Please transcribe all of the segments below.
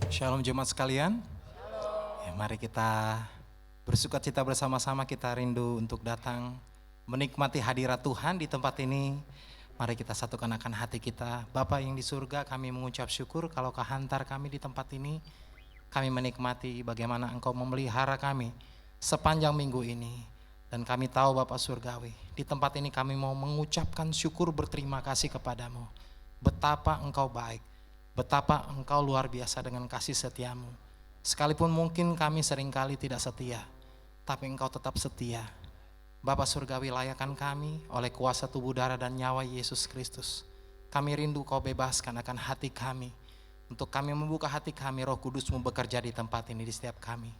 Shalom jemaat sekalian. Ya, mari kita bersukacita bersama-sama, kita rindu untuk datang menikmati hadirat Tuhan di tempat ini. Mari kita satukan akan hati kita. Bapa yang di surga, kami mengucap syukur kalau Kau hantar kami di tempat ini. Kami menikmati bagaimana Engkau memelihara kami sepanjang minggu ini. Dan kami tahu Bapa Surgawi, di tempat ini kami mau mengucapkan syukur berterima kasih kepadamu. Betapa Engkau baik, betapa Engkau luar biasa dengan kasih setiamu. Sekalipun mungkin kami seringkali tidak setia, tapi Engkau tetap setia. Bapa Surgawi, layakan kami oleh kuasa tubuh darah dan nyawa Yesus Kristus. Kami rindu Kau bebaskan akan hati kami. Untuk kami membuka hati kami, Roh Kudus-Mu bekerja di tempat ini, di setiap kami.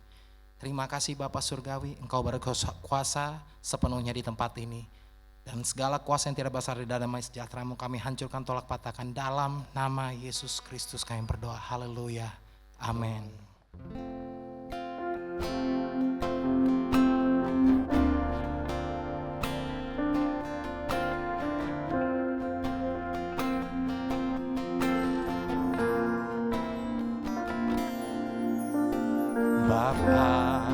Terima kasih Bapa Surgawi, Engkau berkuasa sepenuhnya di tempat ini. Dan segala kuasa yang tidak besar di damai sejahtera-Mu kami hancurkan, tolak patahkan dalam nama Yesus Kristus kami berdoa. Haleluya. Amin. Bapa,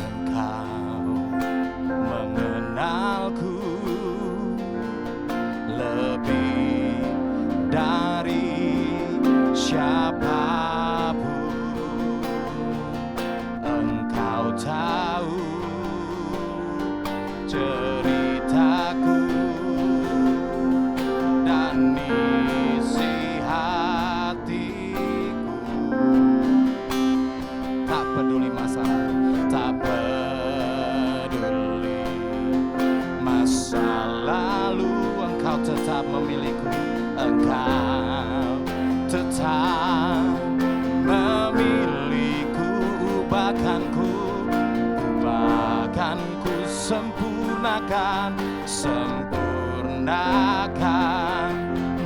Engkau mengenalku lebih dari siapapun. Engkau tahu ceritaku dan isi hatiku. Tak peduli masalah, tak peduli masa lalu, Engkau tetap memilikiku. Engkau tetap memilikiku, bahkan ku sempurnakan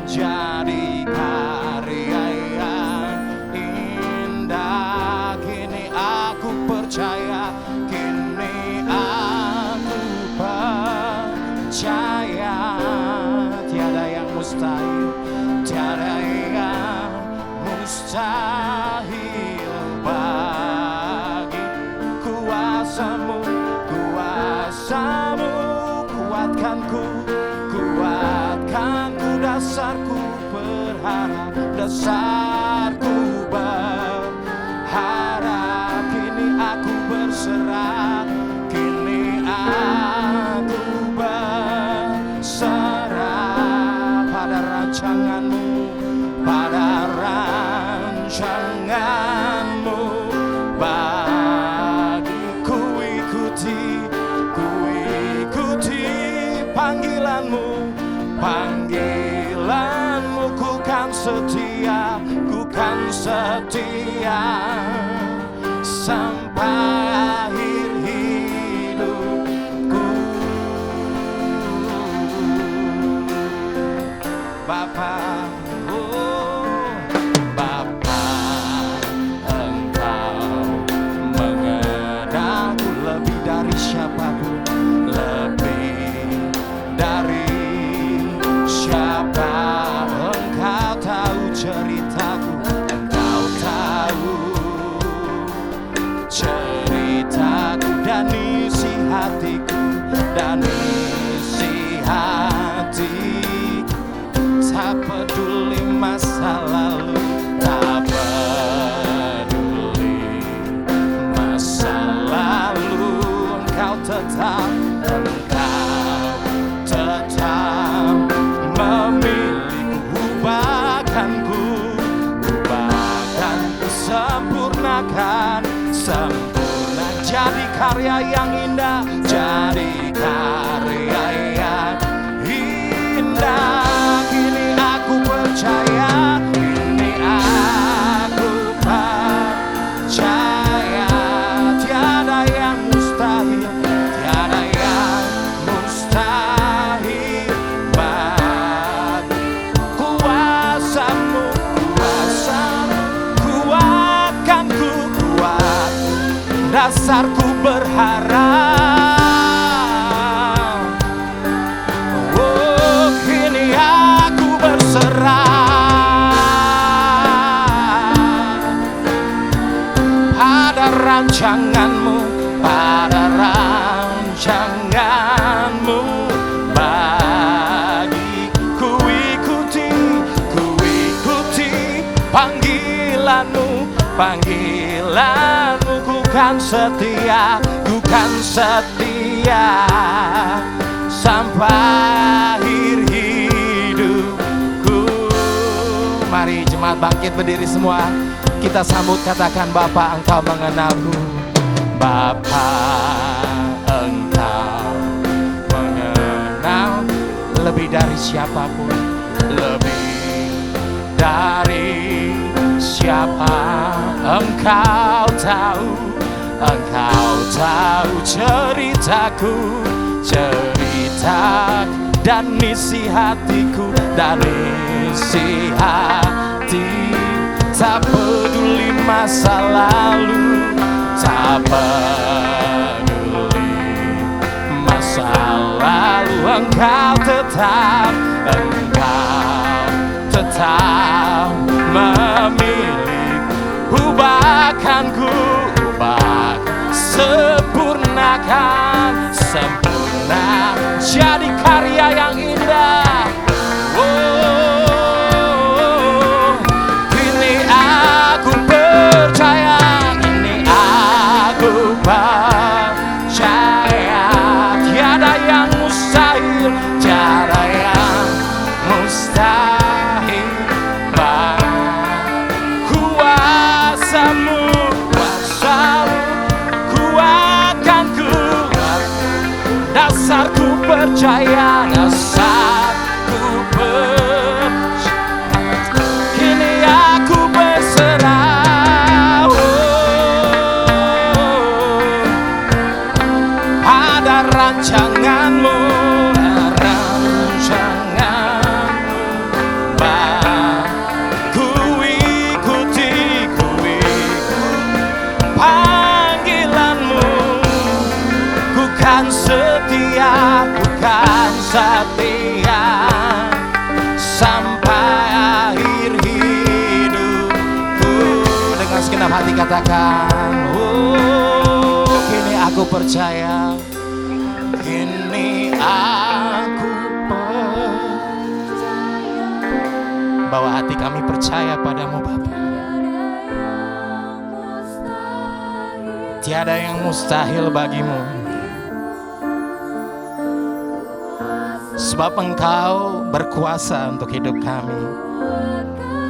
jadi karya yang indah. Kini aku percaya, kini aku percaya, tiada yang mustahil, tiada yang mustahil bagi kuasa-Mu, kuasa-Mu. Kuatkanku, dasarku berharap, dasarku berharap. Kini aku berserah, kini aku berserah pada rancangan-Mu, pada rancangan-Mu. Bagiku ikuti panggilan-Mu, ku kan setia, sampai akhir hidupku. Bapa, oh Bapa, Engkau mengenalku lebih dari siapapun, lebih dari siapa. Engkau tahu ceritaku, Engkau tahu ceritaku dan isi hatiku, dan isi hati. Tak peduli masa lalu, tak peduli masa lalu. Engkau tetap memilikiku, bahkan ku sempurnakan, jadi karya yang indah, jadi karya yang indah. Kini aku percaya, kini aku percaya, tiada yang mustahil, tiada yang mustahil bagi kuasa-Mu, kuasa-Mu. Kuatkanku, kuat dasarku berharap. Oh, kini aku berserah. rancanganmu, pada rancanganmu bagiku. Ikuti panggilanmu, panggilanmu. Ku kan setia sampai akhir hidupku. Mari jemaat bangkit berdiri semua, kita sambut, katakan, Bapa, Engkau mengenalku. Bapa, Engkau mengenal lebih dari siapapun, lebih dari siapa. Engkau tahu ceritaku, dan isi hatiku, dan isi hati. Tak peduli masa lalu, tak peduli masa lalu. Engkau tetap memilih. Ubahkanku, sempurnakan, sempurna jadi karya yang indah. Kini aku percaya, tiada yang mustahil, tiada yang mustahil. Kuasamu kuatkan ku, dasarku percaya, kini aku berserah. Pada rancanganmu, ku ikuti panggilanmu. Ku kan setia sampai akhir hidupku. Dengan segenap hati katakan, kini aku percaya, kini aku bahwa hati kami percaya padamu Bapa. Tiada yang mustahil bagimu, sebab Engkau berkuasa untuk hidup kami.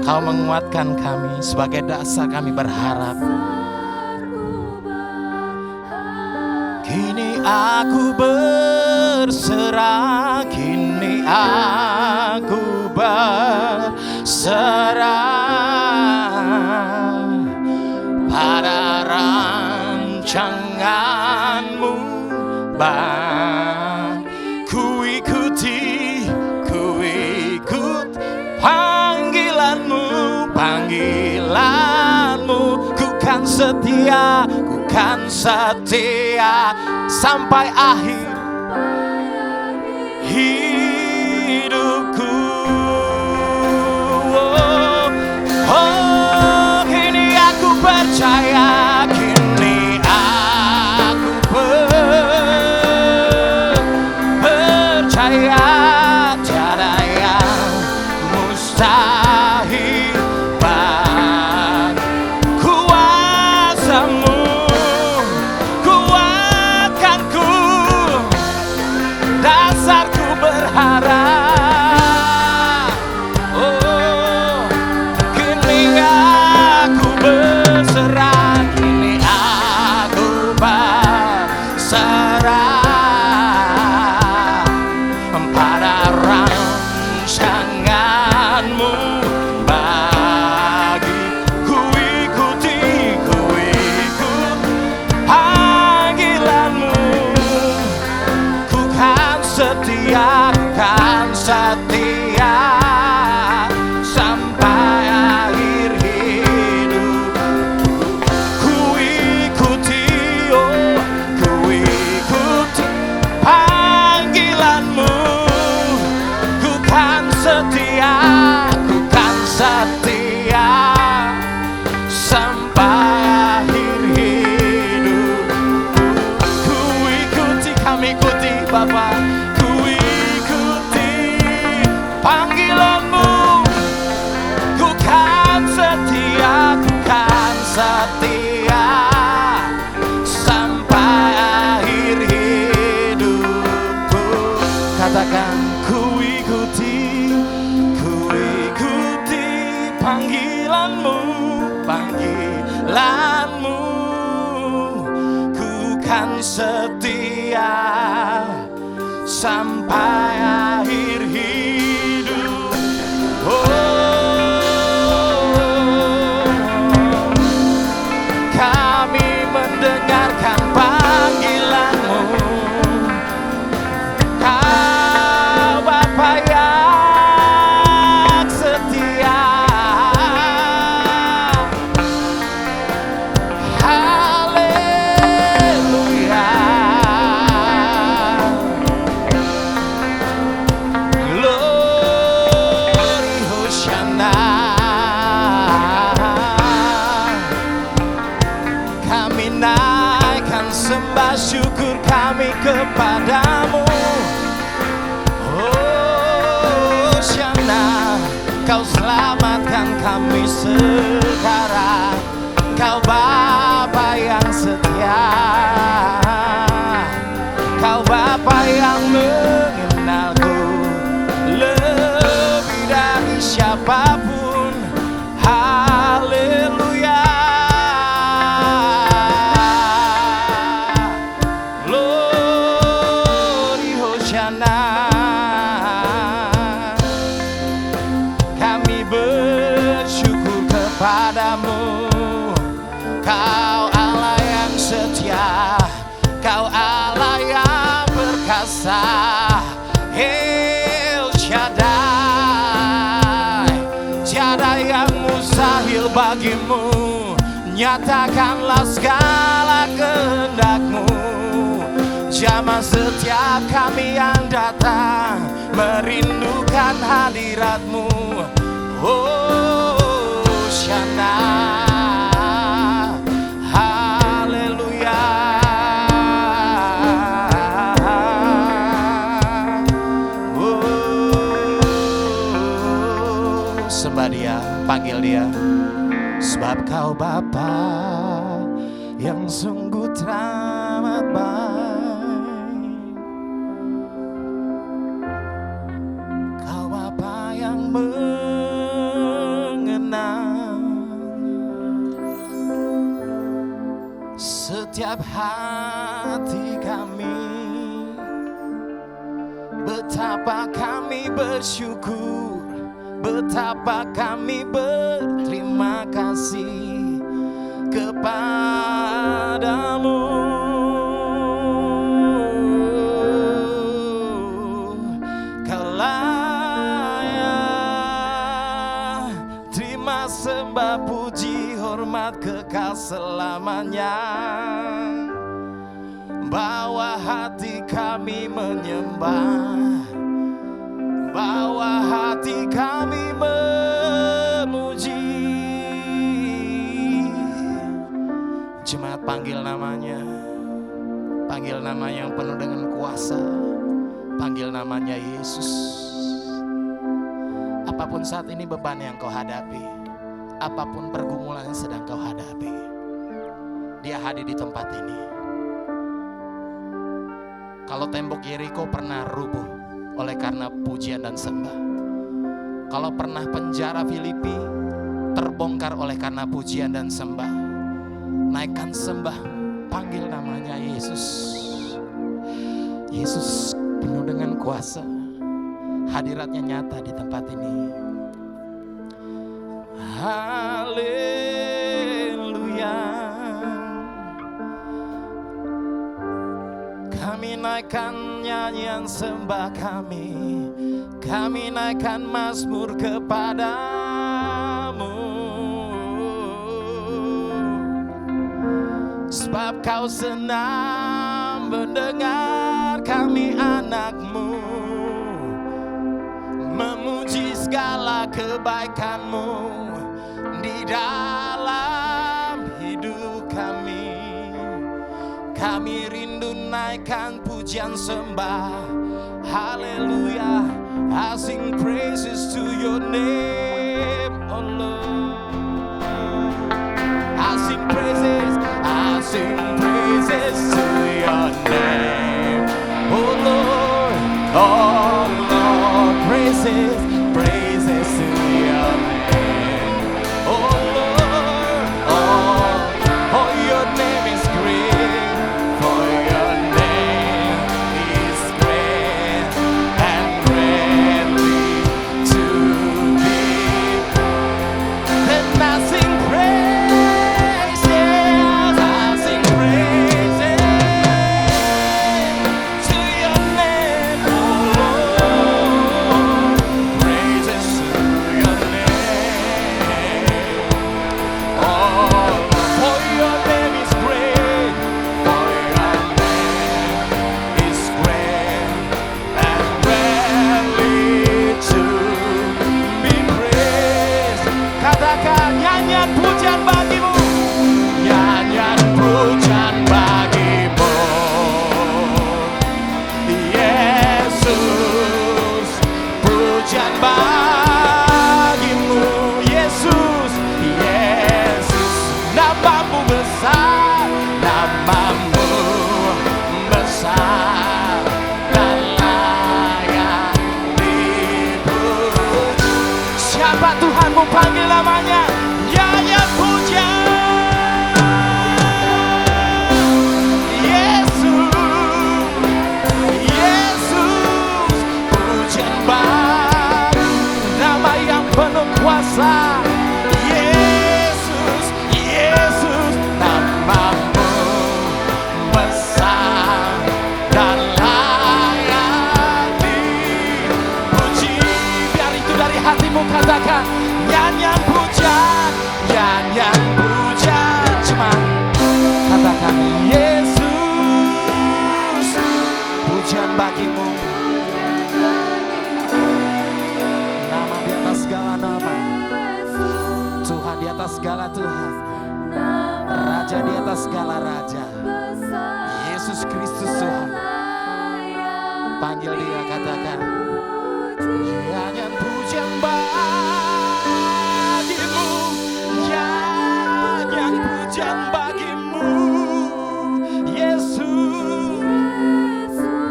Kau menguatkan kami, sebagai dasar kami berharap. Kini aku berserah, kini aku berserah pada rancanganmu. Ku ikut panggilanmu. Ku kan setia sampai akhir hidupku. Kini aku percaya, kini aku percaya, tiada yang mustahil. Kuasamu kuatkanku, dasarku berharap. Bapa, ku ikuti panggilanmu. Ku kan setia, ku kan setia sampai akhir hidupku. Katakan ku ikuti panggilanmu, panggilanmu. Ku kan setia sampai akhir hidup. Kami mendengarkan panggilanmu, Kau Bapa yang setia. Haleluya. Glory Hosana. Kami naikkan sembah syukur kami kepadamu. Hosana, Kau selamatkan kami sekarang. Kau Bapa yang setia, Kau Bapa yang mengenalku lebih dari siapapun. Haleluya. Glory Hosana. Kami bersyukur kepadamu. Kau Allah yang setia, Kau Allah yang perkasa. El Shaddai, tiada yang mustahil bagimu. Nyatakanlah segala kehendak-Mu. Jamah setiap kami yang datang merindukan hadirat-Mu. Hosana. Sembah Dia, panggil Dia. Sebab Kau Bapa yang sungguh teramat baik, Kau Bapa yang mengenal setiap hati kami. Betapa kami bersyukur, betapa kami berterima kasih kepadamu. Kau layak terima sembah puji hormat kekal selamanya. Bawa hati kami menyembah, bawa hati kami memuji. Jemaat, panggil namanya, panggil nama yang penuh dengan kuasa, panggil namanya Yesus. Apapun saat ini beban yang kau hadapi, apapun pergumulan yang sedang kau hadapi, Dia hadir di tempat ini. Kalau tembok Yeriko pernah rubuh oleh karena pujian dan sembah, kalau pernah penjara Filipi terbongkar oleh karena pujian dan sembah, naikkan sembah, panggil namanya Yesus. Yesus penuh dengan kuasa, hadiratnya nyata di tempat ini. Haleluya. Kami naikkan nyanyian sembah kami, kami naikkan mazmur kepadamu. Sebab Kau senang mendengar kami anak-Mu memuji segala kebaikan-Mu di dalam hidup kami. Kami Kami rindu naikkan pujian sembah. Haleluya. I sing praises to your name, oh Lord. I sing praises to your name, oh Lord. Oh Lord, praises to your name, oh Lord. Oh, your name is great, for your name is great and greatly to be. Then I sing praises to your name, oh Lord. Praises to your name, oh, for your name is great, for your name is great and greatly to be praised. Katakan nyanyian pujian bagimu, nyanyian pujian bagimu, Yesus. Pujian bagimu, Yesus, Yesus. Namamu besar, namamu besar dan layak dipuji. Siapa Tuhanmu, panggil namanya, nyanyian pujian, Yesus, Yesus. Pujian baru, nama yang penuh kuasa, Yesus, Yesus. Namamu besar dan layak dipuji. Biar itu dari hatimu, katakan nyanyian pujian, nyanyian pujian. Cuma katakan Yesus. Pujian bagimu, nama di atas segala nama, Tuhan di atas segala Tuhan, Raja di atas segala Raja, Yesus Kristus Tuhan. Panggil dia, katakan nyanyian pujian bagimu, nyanyian pujian bagimu, Yesus.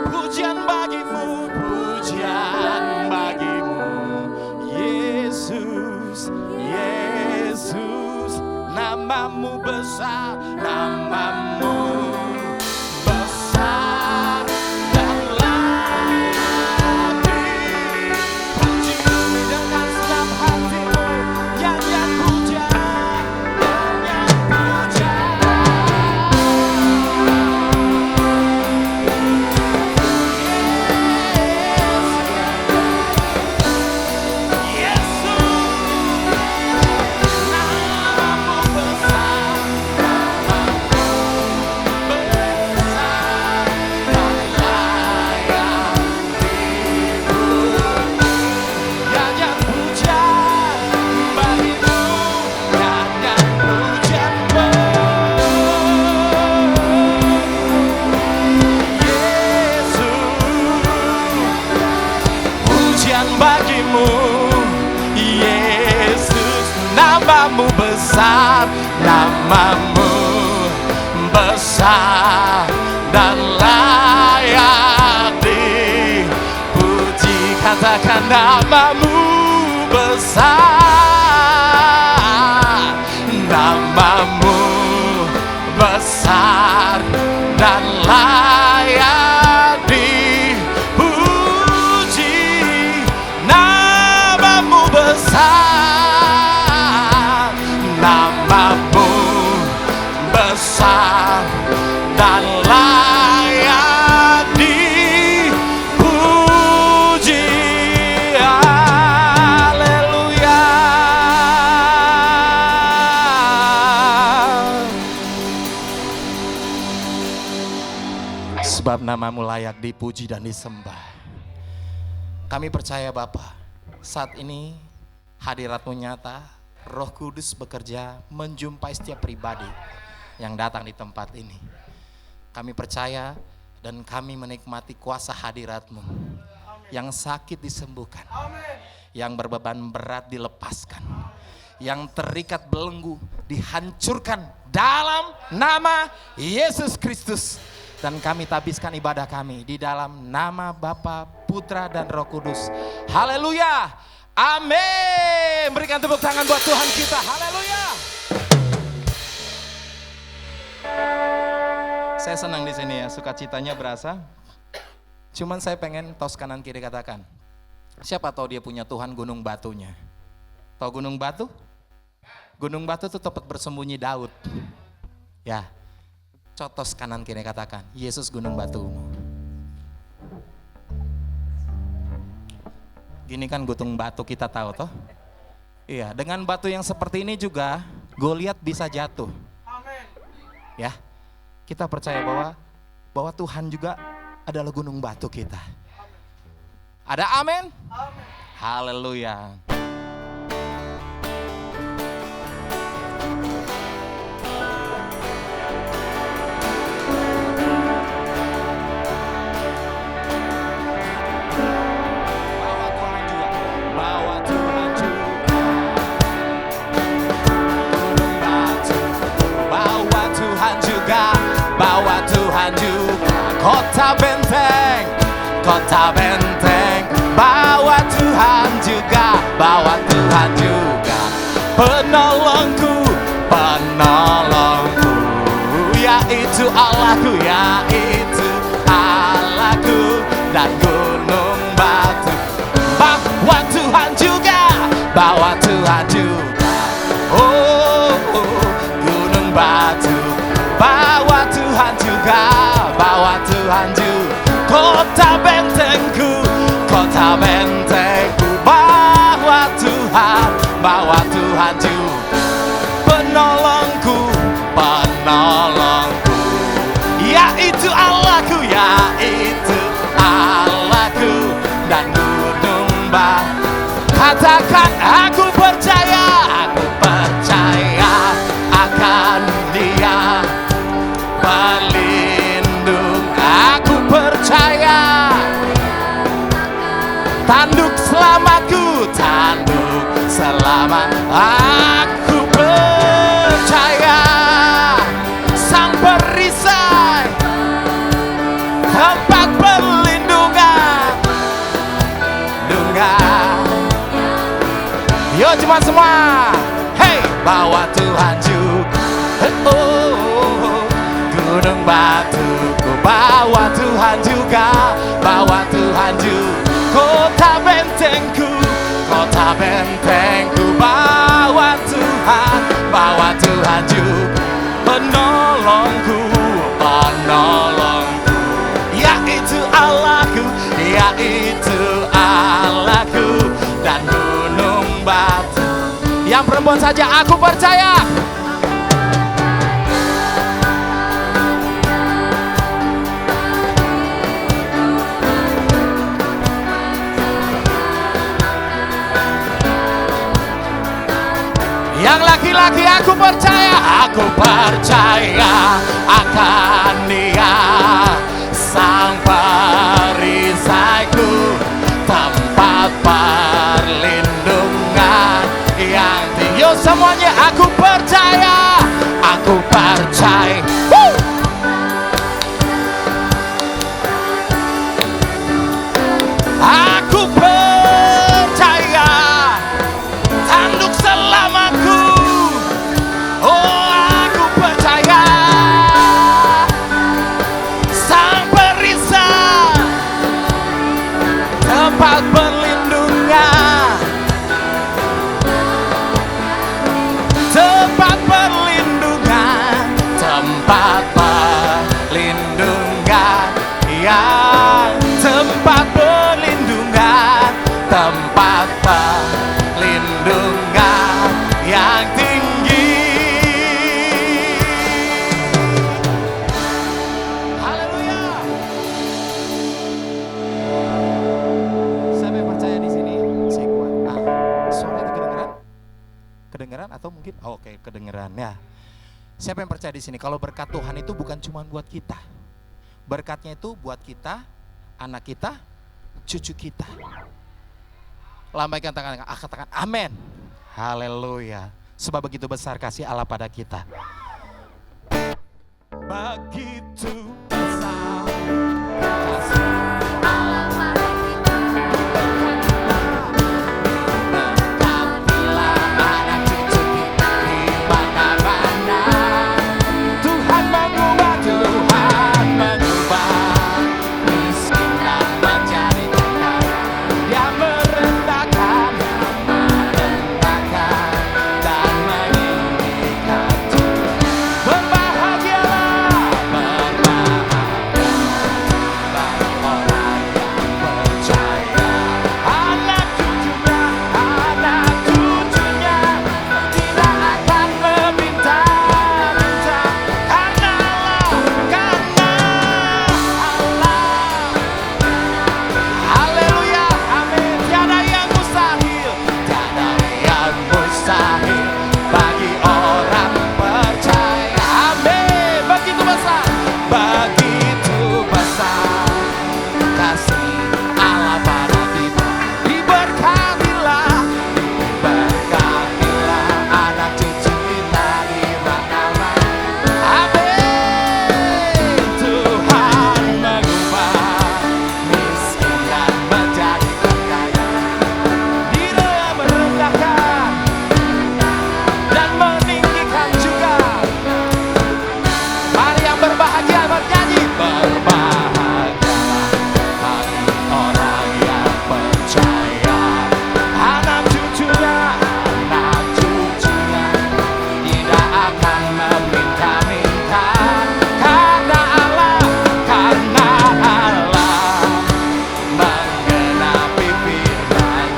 Pujian bagimu, pujian bagimu, Yesus, Yesus. Namamu besar, namamu besar dan layak dipuji. Dengan senang hatimu, nyanyian pujian, nyanyian pujian. Bagimu, Yesus. Namamu besar, namamu besar dan layak dipuji. Katakan namamu besar, namamu besar dan layak dipuji. Namamu besar, namamu besar dan layak dipuji. Haleluya. Sebab namamu layak dipuji dan disembah. Kami percaya Bapa, saat ini hadirat-Mu nyata, Roh Kudus bekerja menjumpai setiap pribadi yang datang di tempat ini. Kami percaya dan kami menikmati kuasa hadirat-Mu. Yang sakit disembuhkan, yang berbeban berat dilepaskan, yang terikat belenggu dihancurkan dalam nama Yesus Kristus. Dan kami tabiskan ibadah kami di dalam nama Bapa, Putra, dan Roh Kudus. Haleluya, amin. Berikan tepuk tangan buat Tuhan kita. Haleluya. Saya senang di sini ya, sukacitanya berasa. Cuman saya pengen tos kanan kiri katakan, siapa tahu dia punya Tuhan gunung batunya. Tahu gunung batu? Gunung batu itu tempat bersembunyi Daud. Ya, cotos kanan kiri katakan, Yesus gunung batumu. Gini kan gunung batu kita tahu toh? Iya, dengan batu yang seperti ini juga Goliat bisa jatuh. Ya, kita percaya bahwa Tuhan juga adalah gunung batu kita. Ada amin? Haleluya. Bawa Tuhan juga kota benteng, bawa Tuhan juga penolongku, yaitu Allahku dan gunung batu. Bawa Tuhan juga, oh, gunung batu. Bawa Tuhan juga, kota bentengku, bawa Tuhan juga, penolongku, yaitu Allahku, dan gunung batu. Katakan aku percaya akan Dia. Berlindung, aku percaya. Tanduk selamatku, aku percaya. Sang perisai, tempat perlindungan. Yo cuma semua, hey, bawa Tuhan juga. Gunung batuku, bawa Tuhan juga, kota bentengku, bawa Tuhan juga, penolongku, yaitu Allahku, dan gunung batu. Yang perempuan saja aku percaya. Yang laki-laki aku percaya akan Dia, sang perisaiku, tempat perlindungan yang tinggi. Yo semuanya aku percaya. Aku percaya. Tanduk selamatku, oh aku percaya. Sang perisai, tempat perlindungan, tempat perlindungan, tempat perlindungan, ya tempat perlindungan, tempat perlindungan yang tinggi. Haleluya. Siapa yang percaya di sini? Saya kuat. Suara itu kedengeran? Kedengeran atau mungkin? Oke, kedengeran ya. Siapa yang percaya di sini? Kalau berkat Tuhan itu bukan cuma buat kita, Berkatnya itu buat kita, anak kita, cucu kita. Lambaikan tangan, katakan amin. Haleluya. Sebab begitu besar kasih Allah pada kita. Begitu besar kasih Allah pada kita. Berkatilah anak cucu kita di mana-mana. Tuhan mengubah miskin dan menjadi kaya. Dia merendahkan dan meninggikan. Berbahagialah bagi orang yang percaya. Anak cucunya tidak akan meminta-minta. Karena Allah. Haleluya, amin. Tiada yang mustahil, tiada yang mustahil bagi orang percaya. Amin. Begitu besar kasih Allah pada kita. Diberkatilah anak cucu kita di mana-mana. Amin. Tuhan mengubah miskin dan menjadi kaya. Dia merendahkan dan meninggikan juga. Mari yang berbahagia bernyanyi. Berbahagialah bagi orang yang percaya. Anak cucunya tidak akan meminta-minta. Karena Allah menggenapi firman.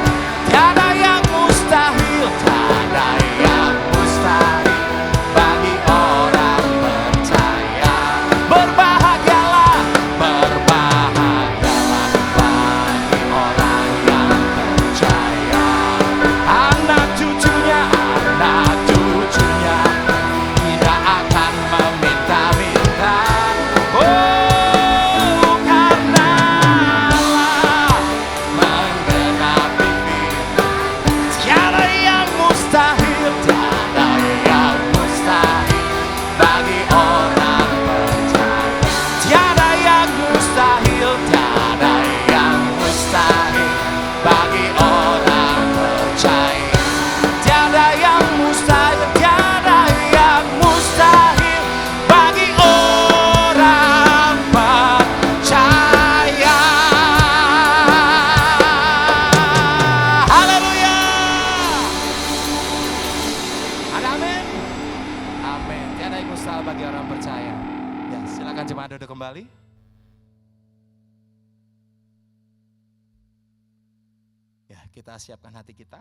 Tiada yang mustahil bagi orang percaya. Berbahagialah bagi orang yang percaya. Anak cucunya tidak akan meminta-minta. Oh, karena Allah menggenapi firman. Tiada yang mustahil bagi orang percaya. Tiada yang mustahil bagi orang percaya. Tiada yang mustahil bagi orang percaya. Haleluya. Ada amin? Amin. Tiada yang mustahil bagi orang percaya. Ya, silakan jemaat duduk kembali. Ya, kita siapkan hati kita.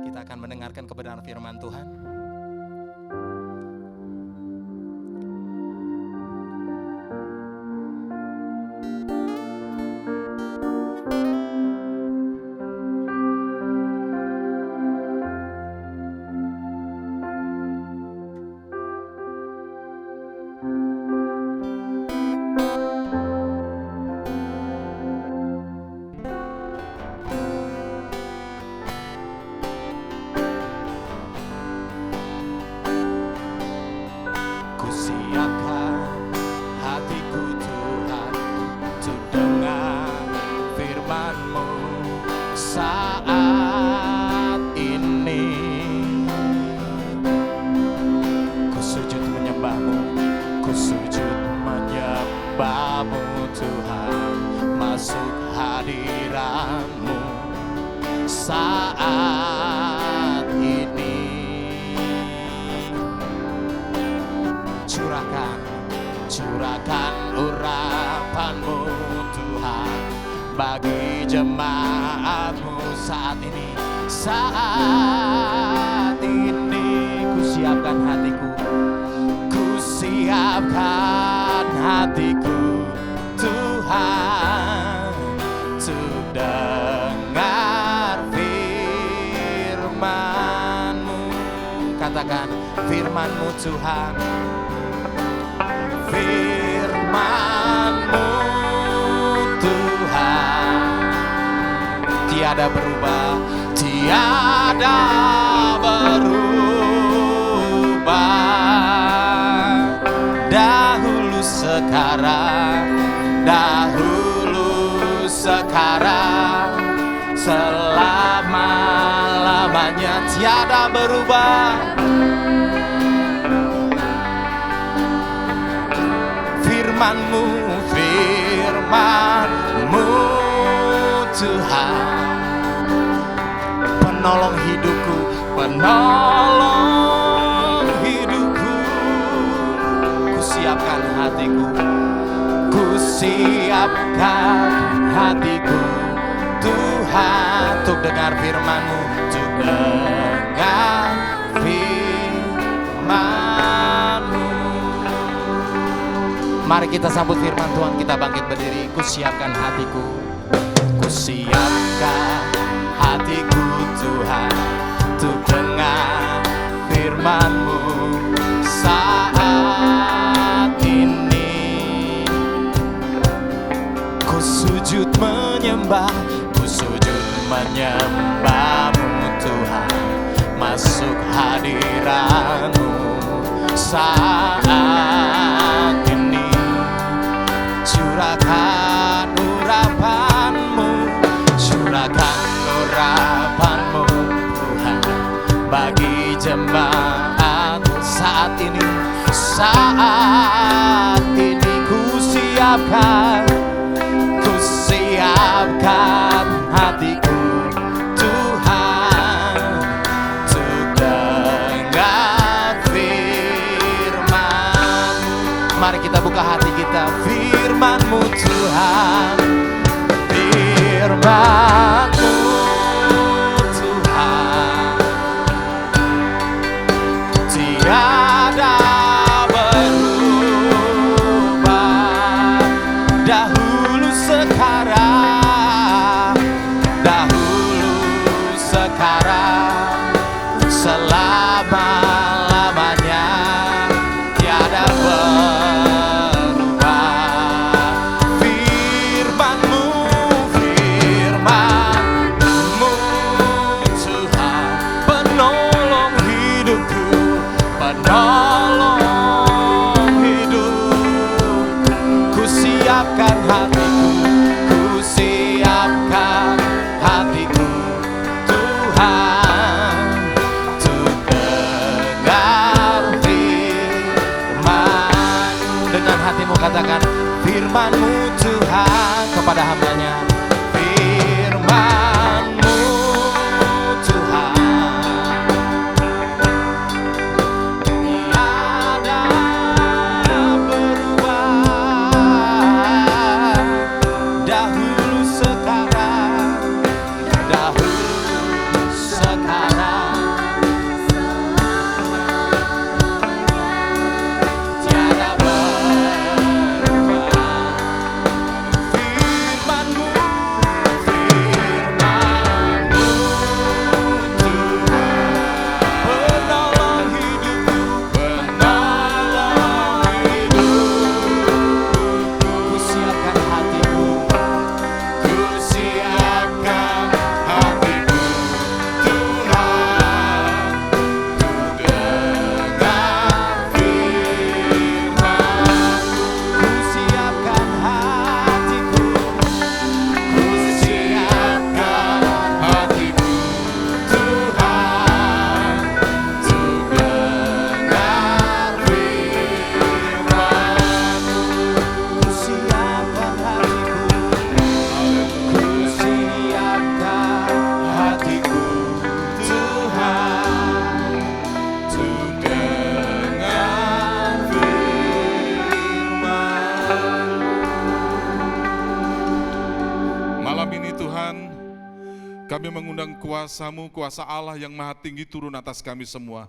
Kita akan mendengarkan kebenaran firman Tuhan. Kusiapkan hatiku Tuhan untuk dengar firman-Mu saat ini. Ku sujud menyembah-Mu, Tuhan. Masuk hadirat-Mu saat ini. Curahkan urapan-Mu Tuhan bagi jemaat-Mu saat ini. Saat ini ku siapkan hatiku, Tuhan, untuk dengar firman-Mu. Katakan firman firman-Mu Tuhan. Firman-Mu Tuhan tiada berubah, tiada berubah. Dahulu sekarang, selama-lamanya tiada berubah. Firman-Mu Tuhan, penolong hidupku, penolong hidupku. Kusiapkan hatiku, kusiapkan hatiku Tuhan, untuk dengar firman-Mu, untuk dengar firman-Mu. Mari kita sambut firman Tuhan, kita bangkit berdiri. Kusiapkan hatiku, kusiapkan hatiku Tuhan, untuk dengar firman-Mu saat ini. Ku sujud menyembah, ku sujud menyembah-Mu Tuhan, masuk hadirat-Mu saat ini. Curahkan urapan-Mu, curahkan urapan-Mu Tuhan, bagi jemaat-Mu saat ini. Saat ini kusiapkan hatiku Tuhan, untuk dengar firman-Mu. Mari kita buka hati kita, firman-Mu Tuhan, firman-Mu Tuhan, tiada berubah. Dahulu sekarang, selama-lamanya tiada berubah. Firman-Mu Tuhan, penolong hidupku, penolong hidup. Kusiapkan hatiku, kusiapkan hatiku Tuhan, untuk dengar firman. Dengan hatimu katakan, firman-Mu Tuhan kepada hamba-Nya. Firman-Mu Tuhan, tiada berubah. Dahulu sekarang, tiada berubah. Firman-Mu Kami mengundang kuasa-Mu, kuasa Allah yang maha tinggi turun atas kami semua.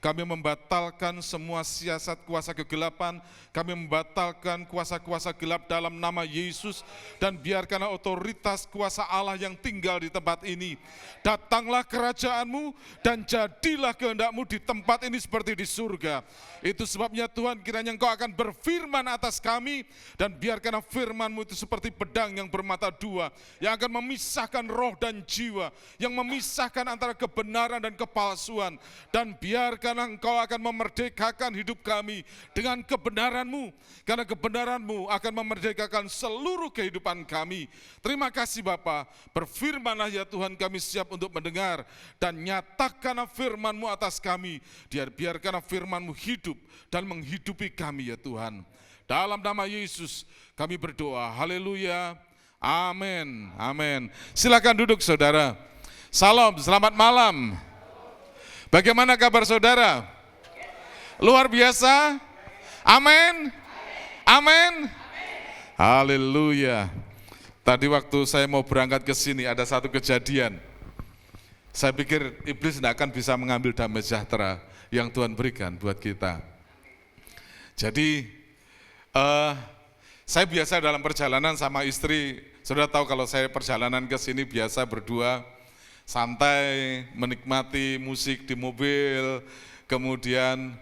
Kami membatalkan semua siasat kuasa kegelapan, kami membatalkan kuasa-kuasa gelap dalam nama Yesus, dan biarkanlah otoritas kuasa Allah yang tinggal di tempat ini. Datanglah kerajaan-Mu dan jadilah kehendak-Mu di tempat ini seperti di surga. Itu sebabnya Tuhan, kiranya Engkau akan berfirman atas kami, dan biarkanlah firman-Mu itu seperti pedang yang bermata dua, yang akan memisahkan roh dan jiwa, yang memisahkan antara kebenaran dan kepalsuan. Dan biarkanlah Engkau akan memerdekakan hidup kami dengan kebenaran-Mu, karena kebenaran-Mu akan memerdekakan seluruh kehidupan kami. Terima kasih Bapa, berfirmanlah ya Tuhan, kami siap untuk mendengar, dan nyatakanlah firman-Mu atas kami. Biarkanlah firman-Mu hidup dan menghidupi kami ya Tuhan. Dalam nama Yesus kami berdoa, haleluya, amin, amin. Silakan duduk saudara. Salam, selamat malam. Bagaimana kabar saudara? Luar biasa? Amin? Amin? Haleluya. Tadi waktu saya mau berangkat ke sini ada satu kejadian. Saya pikir iblis tidak akan bisa mengambil damai sejahtera yang Tuhan berikan buat kita. Jadi saya biasa dalam perjalanan sama istri, saudara tahu kalau saya perjalanan ke sini biasa berdua, santai, menikmati musik di mobil, kemudian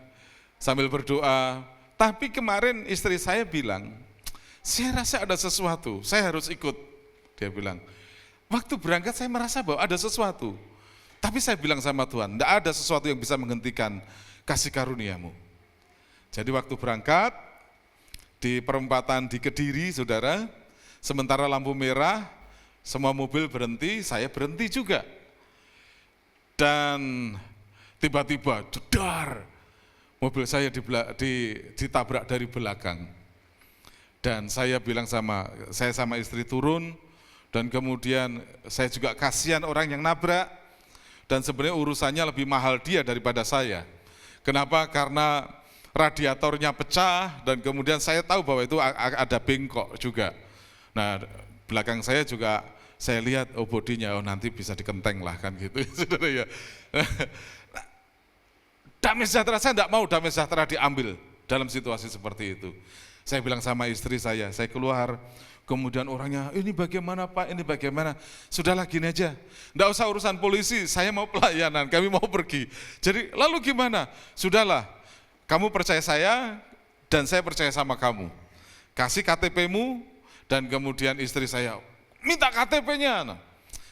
sambil berdoa. Tapi kemarin istri saya bilang, saya rasa ada sesuatu, saya harus ikut. Dia bilang, waktu berangkat saya merasa bahwa ada sesuatu. Tapi saya bilang sama Tuhan, tidak ada sesuatu yang bisa menghentikan kasih karunia-Mu. Jadi waktu berangkat, di perempatan di Kediri, saudara, sementara lampu merah, semua mobil berhenti, saya berhenti juga. Dan tiba-tiba jedar, mobil saya ditabrak dari belakang. Dan saya bilang sama istri turun, dan kemudian saya juga kasihan orang yang nabrak, dan sebenarnya urusannya lebih mahal dia daripada saya. Kenapa? Karena radiatornya pecah, dan kemudian saya tahu bahwa itu ada bengkok juga. Nah, belakang saya juga saya lihat, oh bodinya, oh nanti bisa dikenteng lah kan gitu, saudara ya. Damai sejahtera, saya tidak mau damai sejahtera diambil dalam situasi seperti itu. Saya bilang sama istri saya keluar, kemudian orangnya, ini bagaimana Pak, ini bagaimana, sudahlah gini aja, tidak usah urusan polisi, saya mau pelayanan, kami mau pergi. Jadi lalu gimana? Sudahlah, kamu percaya saya, dan saya percaya sama kamu. Kasih KTP-mu, dan kemudian istri saya, minta KTP-nya. Nah,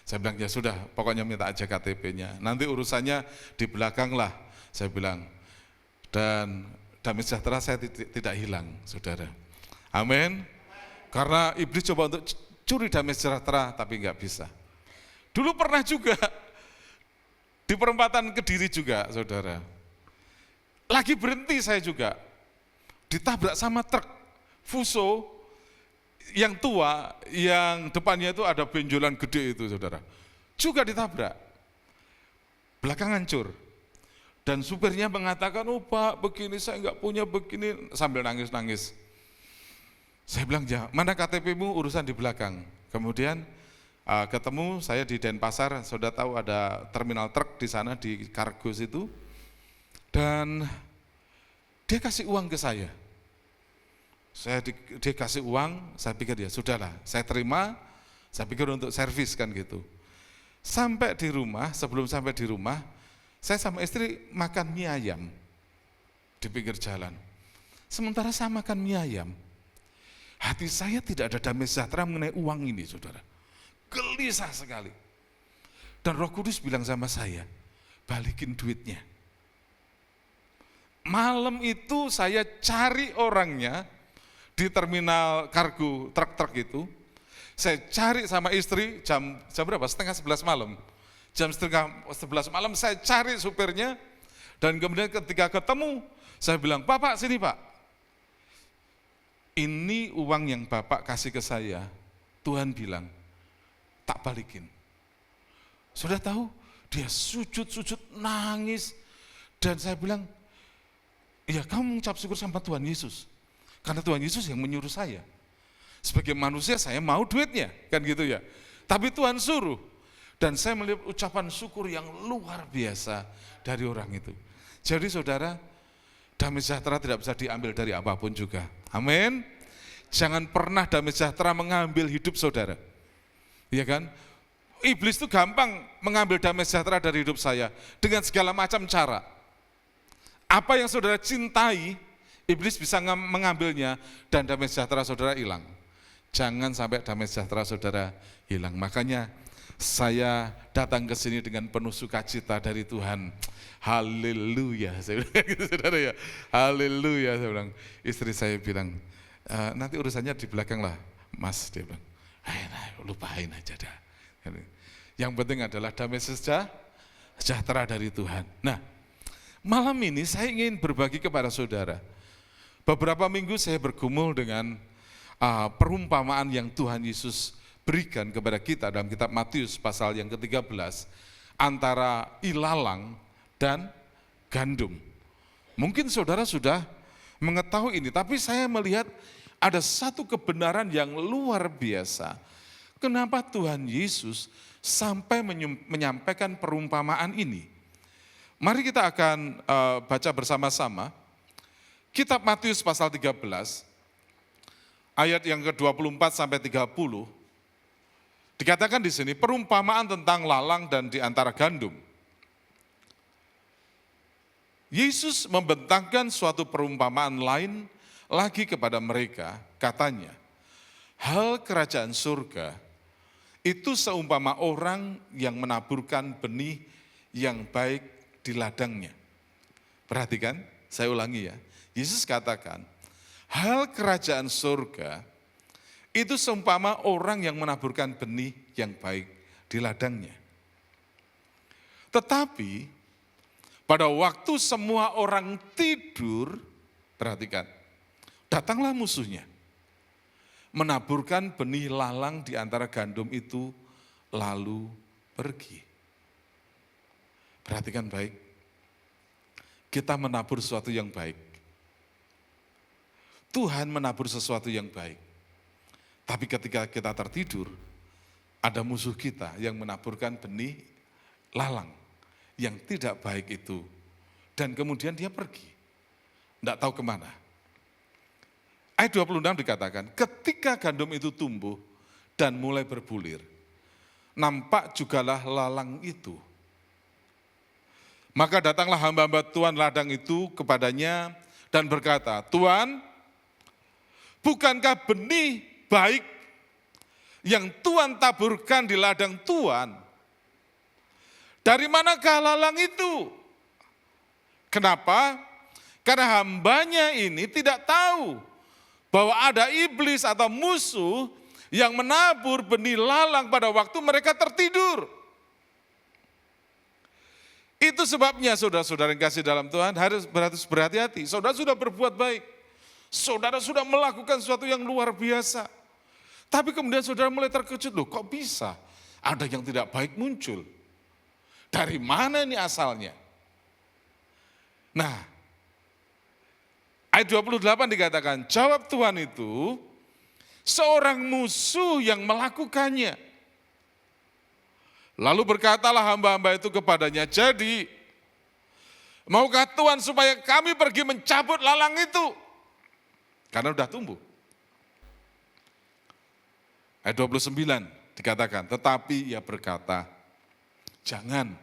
saya bilang, ya sudah, pokoknya minta aja KTP-nya. Nanti urusannya di belakang lah, saya bilang. Dan damai sejahtera saya tidak hilang, saudara. Amin. Karena iblis coba untuk curi damai sejahtera, tapi enggak bisa. Dulu pernah juga, di perempatan Kediri juga, saudara. Lagi berhenti saya juga, ditabrak sama truk Fuso, yang tua, yang depannya itu ada benjolan gede itu saudara, juga ditabrak, belakang hancur, dan supirnya mengatakan, oh Pak begini, saya enggak punya begini, sambil nangis-nangis. Saya bilang, ya mana KTP-mu, urusan di belakang. Kemudian ketemu saya di Denpasar, saudara tahu ada terminal truk di sana, di kargo situ, dan dia kasih uang ke saya. Dia kasih uang, saya pikir ya sudahlah, saya terima, saya pikir untuk servis kan gitu. Sampai di rumah, sebelum sampai di rumah, saya sama istri makan mie ayam di pinggir jalan. Sementara saya makan mie ayam, hati saya tidak ada damai sejahtera mengenai uang ini, saudara. Gelisah sekali. Dan Roh Kudus bilang sama saya, balikin duitnya. Malam itu saya cari orangnya, di terminal kargo truk-truk itu, saya cari sama istri jam berapa? Setengah 11 malam. Jam setengah 11 malam saya cari supirnya, dan kemudian ketika ketemu, saya bilang, Pak, sini Pak. Ini uang yang Bapak kasih ke saya, Tuhan bilang, tak balikin. Sudah tahu, dia sujud-sujud nangis, dan saya bilang, ya kamu mengucap syukur sama Tuhan Yesus. Karena Tuhan Yesus yang menyuruh saya. Sebagai manusia saya mau duitnya, kan gitu ya. Tapi Tuhan suruh. Dan saya melihat ucapan syukur yang luar biasa dari orang itu. Jadi saudara, damai sejahtera tidak bisa diambil dari apapun juga. Amin. Jangan pernah damai sejahtera mengambil hidup saudara. Ya kan? Iblis itu gampang mengambil damai sejahtera dari hidup saya dengan segala macam cara. Apa yang saudara cintai, iblis bisa mengambilnya dan damai sejahtera saudara hilang. Jangan sampai damai sejahtera saudara hilang. Makanya saya datang ke sini dengan penuh sukacita dari Tuhan. Haleluya, saya bilang gitu saudara ya. Haleluya, saya bilang. Istri saya bilang, nanti urusannya di belakang lah, Mas. Dia bilang, lupain aja dah. Yang penting adalah damai sejahtera dari Tuhan. Nah, malam ini saya ingin berbagi kepada saudara. Beberapa minggu saya bergumul dengan perumpamaan yang Tuhan Yesus berikan kepada kita dalam kitab Matius pasal yang ke-13 antara ilalang dan gandum. Mungkin saudara sudah mengetahui ini, tapi saya melihat ada satu kebenaran yang luar biasa. Kenapa Tuhan Yesus sampai menyampaikan perumpamaan ini? Mari kita akan baca bersama-sama kitab Matius pasal 13 ayat yang ke-24 sampai 30. Dikatakan di sini perumpamaan tentang lalang dan di antara gandum. Yesus membentangkan suatu perumpamaan lain lagi kepada mereka, katanya, hal kerajaan surga itu seumpama orang yang menaburkan benih yang baik di ladangnya. Perhatikan, saya ulangi ya. Yesus katakan, hal kerajaan surga itu seumpama orang yang menaburkan benih yang baik di ladangnya. Tetapi pada waktu semua orang tidur, perhatikan, datanglah musuhnya, menaburkan benih lalang di antara gandum itu, lalu pergi. Perhatikan baik, kita menabur sesuatu yang baik. Tuhan menabur sesuatu yang baik. Tapi ketika kita tertidur, ada musuh kita yang menaburkan benih lalang yang tidak baik itu. Dan kemudian dia pergi, tidak tahu kemana. Ayat 26 dikatakan, ketika gandum itu tumbuh dan mulai berbulir, nampak jugalah lalang itu. Maka datanglah hamba-hamba Tuhan ladang itu kepadanya dan berkata, Tuhan, bukankah benih baik yang Tuhan taburkan di ladang Tuhan? Dari manakah lalang itu? Kenapa? Karena hambanya ini tidak tahu bahwa ada iblis atau musuh yang menabur benih lalang pada waktu mereka tertidur. Itu sebabnya saudara-saudara yang kasih dalam Tuhan harus berhati-hati. Saudara sudah berbuat baik. Saudara sudah melakukan sesuatu yang luar biasa. Tapi kemudian saudara mulai terkejut, loh kok bisa ada yang tidak baik muncul? Dari mana ini asalnya? Nah, ayat 28 dikatakan, jawab Tuhan itu, seorang musuh yang melakukannya. Lalu berkatalah hamba-hamba itu kepadanya, jadi maukah Tuhan supaya kami pergi mencabut lalang itu? Karena sudah tumbuh. Ayat 29 dikatakan, tetapi ia berkata, jangan.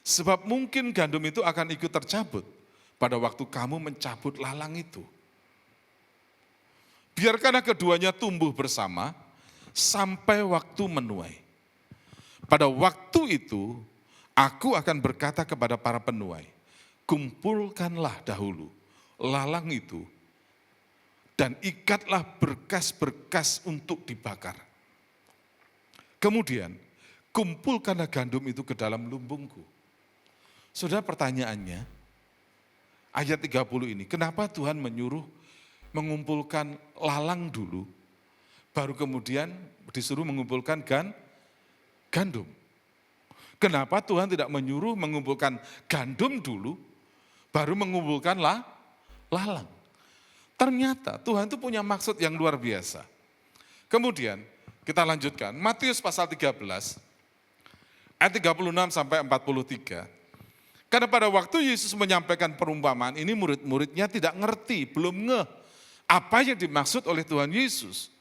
Sebab mungkin gandum itu akan ikut tercabut pada waktu kamu mencabut lalang itu. Biarkanlah keduanya tumbuh bersama sampai waktu menuai. Pada waktu itu, aku akan berkata kepada para penuai, kumpulkanlah dahulu lalang itu, dan ikatlah berkas-berkas untuk dibakar. Kemudian, kumpulkanlah gandum itu ke dalam lumbungku. Saudara, pertanyaannya, ayat 30 ini, kenapa Tuhan menyuruh mengumpulkan lalang dulu, baru kemudian disuruh mengumpulkan gandum? Kenapa Tuhan tidak menyuruh mengumpulkan gandum dulu, baru mengumpulkan lalang? Ternyata Tuhan itu punya maksud yang luar biasa. Kemudian kita lanjutkan, Matius pasal 13, ayat 36 sampai 43. Karena pada waktu Yesus menyampaikan perumpamaan ini, murid-muridnya tidak ngerti, belum ngeh apa yang dimaksud oleh Tuhan Yesus.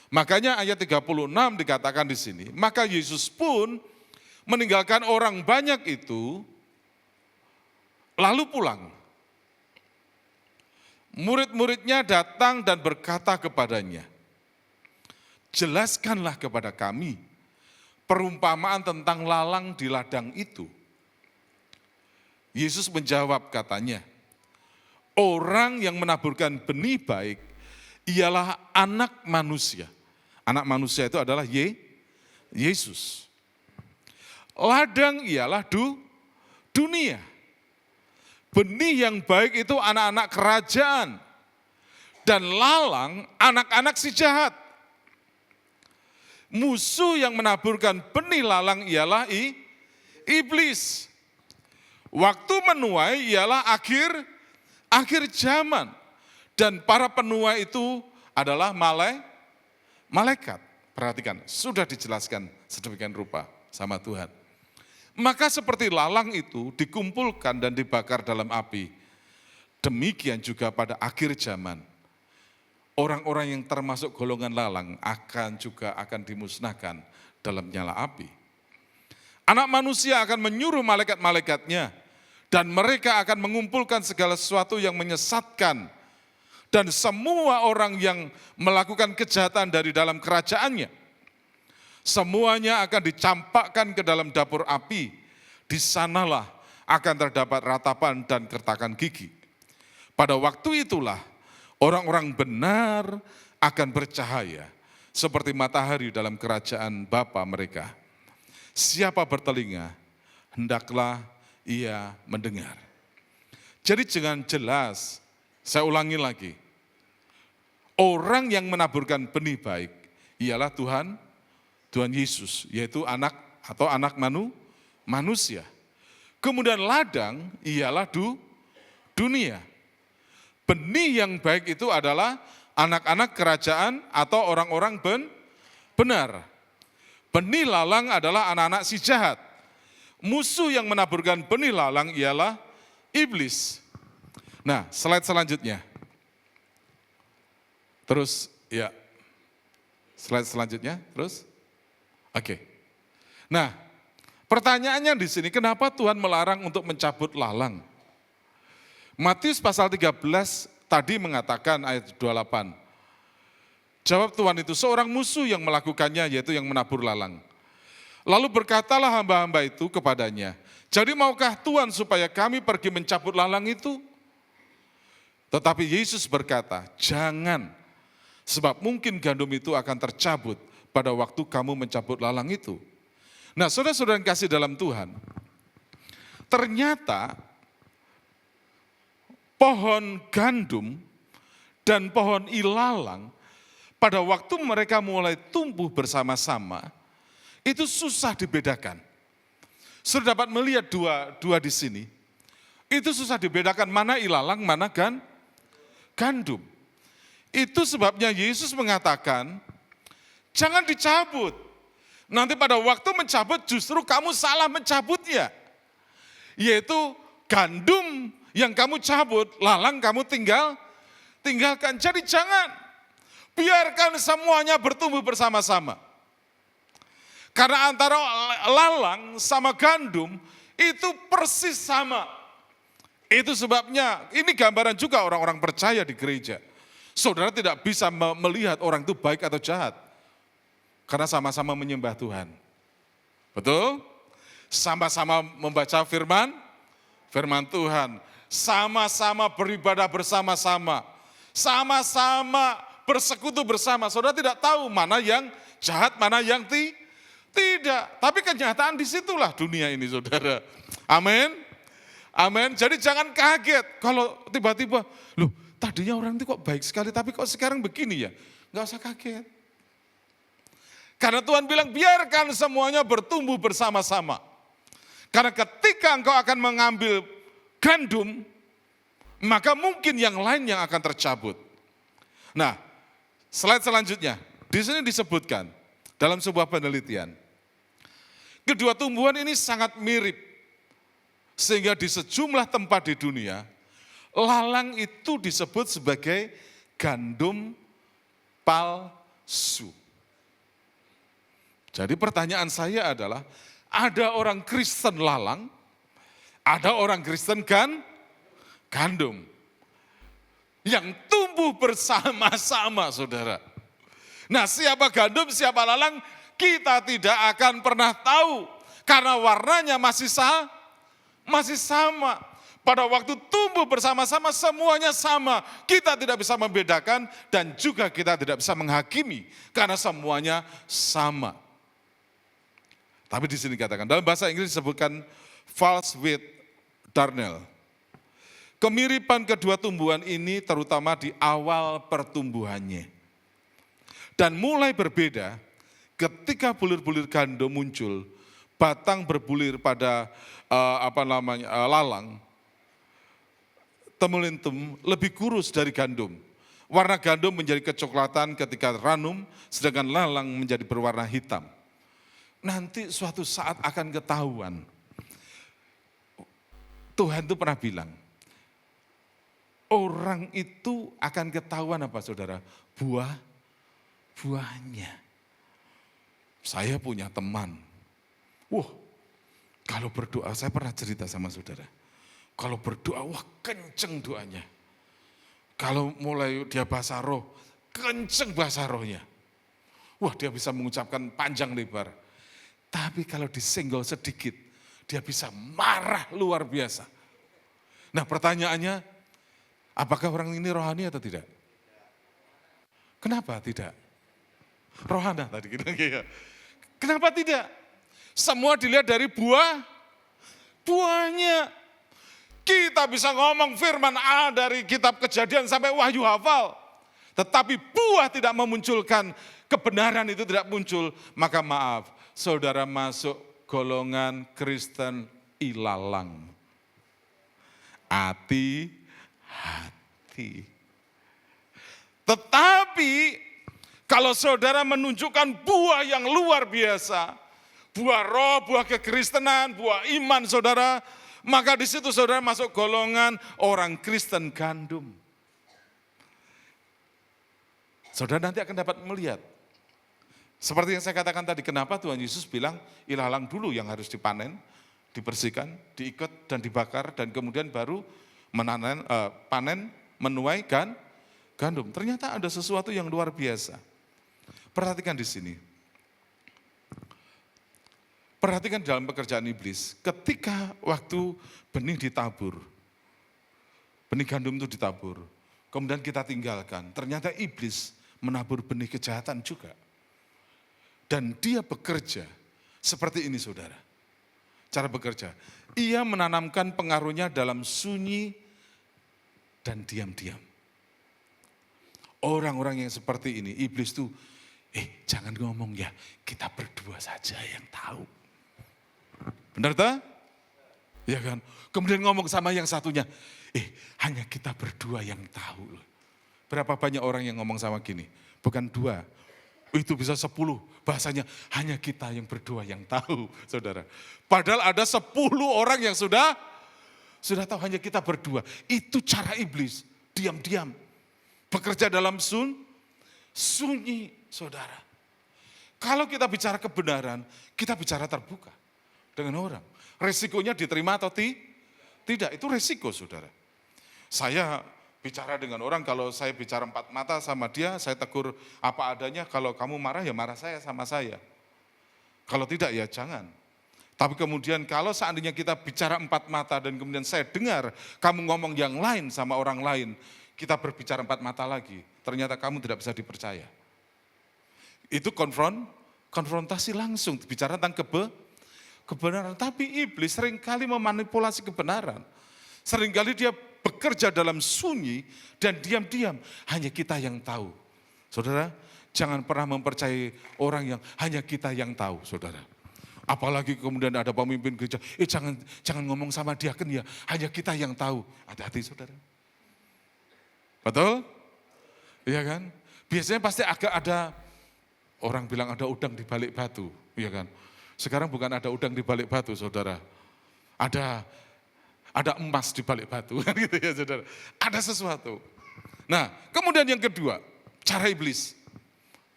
Makanya ayat 36 dikatakan di sini, maka Yesus pun meninggalkan orang banyak itu, lalu pulang. Murid-muridnya datang dan berkata kepadanya, jelaskanlah kepada kami perumpamaan tentang lalang di ladang itu. Yesus menjawab katanya, orang yang menaburkan benih baik ialah anak manusia. Anak manusia itu adalah Yesus. Ladang ialah dunia. Benih yang baik itu anak-anak kerajaan. Dan lalang anak-anak si jahat. Musuh yang menaburkan benih lalang ialah iblis. Waktu menuai ialah akhir zaman. Dan para penuai itu adalah malaikat. Perhatikan, sudah dijelaskan sedemikian rupa sama Tuhan. Maka seperti lalang itu dikumpulkan dan dibakar dalam api. Demikian juga pada akhir zaman. Orang-orang yang termasuk golongan lalang akan dimusnahkan dalam nyala api. Anak manusia akan menyuruh malaikat-malaikatnya dan mereka akan mengumpulkan segala sesuatu yang menyesatkan dan semua orang yang melakukan kejahatan dari dalam kerajaannya. Semuanya akan dicampakkan ke dalam dapur api. Di sanalah akan terdapat ratapan dan kertakan gigi. Pada waktu itulah orang-orang benar akan bercahaya seperti matahari dalam kerajaan Bapa mereka. Siapa bertelinga, hendaklah ia mendengar. Jadi dengan jelas, saya ulangi lagi. Orang yang menaburkan benih baik ialah Tuhan Yesus, yaitu anak manusia. Kemudian ladang ialah dunia. Benih yang baik itu adalah anak-anak kerajaan atau orang-orang benar. Benih lalang adalah anak-anak si jahat. Musuh yang menaburkan benih lalang ialah iblis. Nah, slide selanjutnya. Terus, ya. Slide selanjutnya, terus. Oke. Nah, pertanyaannya di sini, kenapa Tuhan melarang untuk mencabut lalang? Matius pasal 13 tadi mengatakan ayat 28. Jawab Tuhan itu, seorang musuh yang melakukannya, yaitu yang menabur lalang. Lalu berkatalah hamba-hamba itu kepadanya, jadi maukah Tuhan supaya kami pergi mencabut lalang itu? Tetapi Yesus berkata, jangan, sebab mungkin gandum itu akan tercabut pada waktu kamu mencabut lalang itu. Nah, saudara-saudara yang kasih dalam Tuhan, ternyata pohon gandum dan pohon ilalang pada waktu mereka mulai tumbuh bersama-sama, itu susah dibedakan. Sudah dapat melihat dua di sini. Itu susah dibedakan mana ilalang, mana gandum. Itu sebabnya Yesus mengatakan, jangan dicabut. Nanti pada waktu mencabut justru kamu salah mencabutnya. Yaitu gandum yang kamu cabut, lalang kamu tinggalkan. Jadi jangan. Biarkan semuanya bertumbuh bersama-sama. Karena antara lalang sama gandum itu persis sama. Itu sebabnya ini gambaran juga orang-orang percaya di gereja. Saudara tidak bisa melihat orang itu baik atau jahat. Karena sama-sama menyembah Tuhan. Betul? Sama-sama membaca firman Tuhan. Sama-sama beribadah bersama-sama. Sama-sama bersekutu bersama. Saudara tidak tahu mana yang jahat, mana yang tidak. Tapi kenyataan disitulah dunia ini, saudara. Amin. Amin. Jadi jangan kaget kalau tiba-tiba, loh tadinya orang itu kok baik sekali, tapi kok sekarang begini ya. Enggak usah kaget. Karena Tuhan bilang biarkan semuanya bertumbuh bersama-sama. Karena ketika engkau akan mengambil gandum, maka mungkin yang lain yang akan tercabut. Nah, slide selanjutnya. Di sini disebutkan dalam sebuah penelitian. Kedua tumbuhan ini sangat mirip. Sehingga di sejumlah tempat di dunia, lalang itu disebut sebagai gandum palsu. Jadi pertanyaan saya adalah, ada orang Kristen lalang, ada orang Kristen gandum. Yang tumbuh bersama-sama, saudara. Nah, siapa gandum, siapa lalang, kita tidak akan pernah tahu. Karena warnanya masih sama. Pada waktu tumbuh bersama-sama, semuanya sama. Kita tidak bisa membedakan dan juga kita tidak bisa menghakimi. Karena semuanya sama. Tapi di sini katakan, dalam bahasa Inggris disebutkan false with darnel. Kemiripan kedua tumbuhan ini terutama di awal pertumbuhannya. Dan mulai berbeda ketika bulir-bulir gandum muncul, batang berbulir pada lalang, temulintum lebih kurus dari gandum. Warna gandum menjadi kecoklatan ketika ranum, sedangkan lalang menjadi berwarna hitam. Nanti suatu saat akan ketahuan. Tuhan itu pernah bilang, orang itu akan ketahuan apa saudara? Buahnya. Saya punya teman. Kalau berdoa, saya pernah cerita sama saudara. Kalau berdoa, kenceng doanya. Kalau mulai dia bahasa roh, kenceng bahasa rohnya. Dia bisa mengucapkan panjang lebar. Tapi kalau disenggol sedikit, dia bisa marah luar biasa. Nah pertanyaannya, apakah orang ini rohani atau tidak? Kenapa tidak? Rohana tadi kita ya. Kenapa tidak? Semua dilihat dari buahnya. Kita bisa ngomong firman Allah dari kitab Kejadian sampai Wahyu hafal. Tetapi buah tidak memunculkan, kebenaran itu tidak muncul. Maka maaf, saudara masuk golongan Kristen ilalang. Hati-hati. Tetapi kalau saudara menunjukkan buah yang luar biasa, buah roh, buah kekristenan, buah iman saudara, maka di situ saudara masuk golongan orang Kristen gandum. Saudara nanti akan dapat melihat. Seperti yang saya katakan tadi, kenapa Tuhan Yesus bilang ilalang dulu yang harus dipanen, dibersihkan, diikat dan dibakar, dan kemudian baru panen, menuai gandum. Ternyata ada sesuatu yang luar biasa. Perhatikan di sini. Perhatikan dalam pekerjaan iblis, ketika waktu benih ditabur, benih gandum itu ditabur, kemudian kita tinggalkan, ternyata iblis menabur benih kejahatan juga. Dan dia bekerja seperti ini saudara, cara bekerja. Ia menanamkan pengaruhnya dalam sunyi dan diam-diam. Orang-orang yang seperti ini, iblis tuh, jangan ngomong ya, kita berdua saja yang tahu. Benar tak? Ya kan? Kemudian ngomong sama yang satunya, hanya kita berdua yang tahu. Berapa banyak orang yang ngomong sama gini? Bukan 2, itu bisa 10. Bahasanya hanya kita yang berdua yang tahu, saudara. Padahal ada 10 orang yang sudah tahu, hanya kita berdua. Itu cara iblis, diam-diam. Bekerja dalam sunyi, saudara. Kalau kita bicara kebenaran, kita bicara terbuka dengan orang. Resikonya diterima atau tidak, itu resiko saudara. Saya bicara dengan orang, kalau saya bicara 4 mata sama dia, saya tegur apa adanya, kalau kamu marah ya marah saya sama saya. Kalau tidak ya jangan. Tapi kemudian kalau seandainya kita bicara 4 mata dan kemudian saya dengar kamu ngomong yang lain sama orang lain, kita berbicara 4 mata lagi, ternyata kamu tidak bisa dipercaya. Itu konfrontasi langsung, bicara tentang kebenaran. Tapi iblis seringkali memanipulasi kebenaran. Seringkali dia bekerja dalam sunyi dan diam-diam. Hanya kita yang tahu. Saudara, jangan pernah mempercayai orang yang hanya kita yang tahu, saudara. Apalagi kemudian ada pemimpin gereja, jangan ngomong sama diaken ya, hanya kita yang tahu. Hati-hati saudara. Betul? Iya kan? Biasanya pasti agak ada, orang bilang ada udang di balik batu, iya kan? Sekarang bukan ada udang di balik batu, saudara. Ada Ada emas di balik batu, kan gitu ya saudara. Ada sesuatu. Nah, kemudian yang kedua, cara iblis.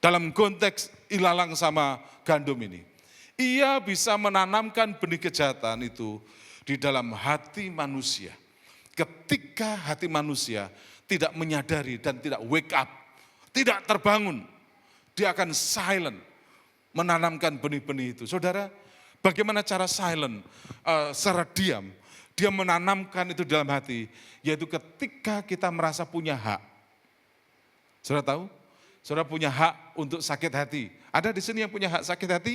Dalam konteks ilalang sama gandum ini. Ia bisa menanamkan benih kejahatan itu di dalam hati manusia. Ketika hati manusia tidak menyadari dan tidak wake up, tidak terbangun, dia akan silent, menanamkan benih-benih itu. Saudara, bagaimana cara silent, secara diam, dia menanamkan itu dalam hati, yaitu ketika kita merasa punya hak. Saudara tahu? Saudara punya hak untuk sakit hati. Ada di sini yang punya hak sakit hati?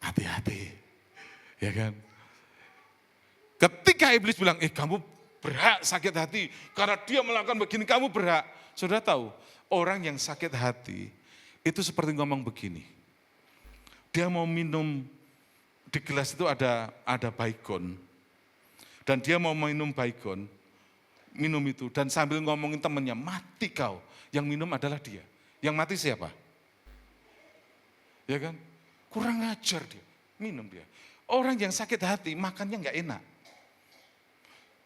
Hati-hati, ya kan? Ketika iblis bilang, kamu berhak sakit hati, karena dia melakukan begini, kamu berhak. Saudara tahu, orang yang sakit hati, itu seperti ngomong begini. Dia mau minum, di gelas itu ada baygon. Dan dia mau minum baygon, minum itu, dan sambil ngomongin temannya, mati kau. Yang minum adalah dia. Yang mati siapa? Ya kan? Kurang ajar dia, minum dia. Orang yang sakit hati, makannya enggak enak.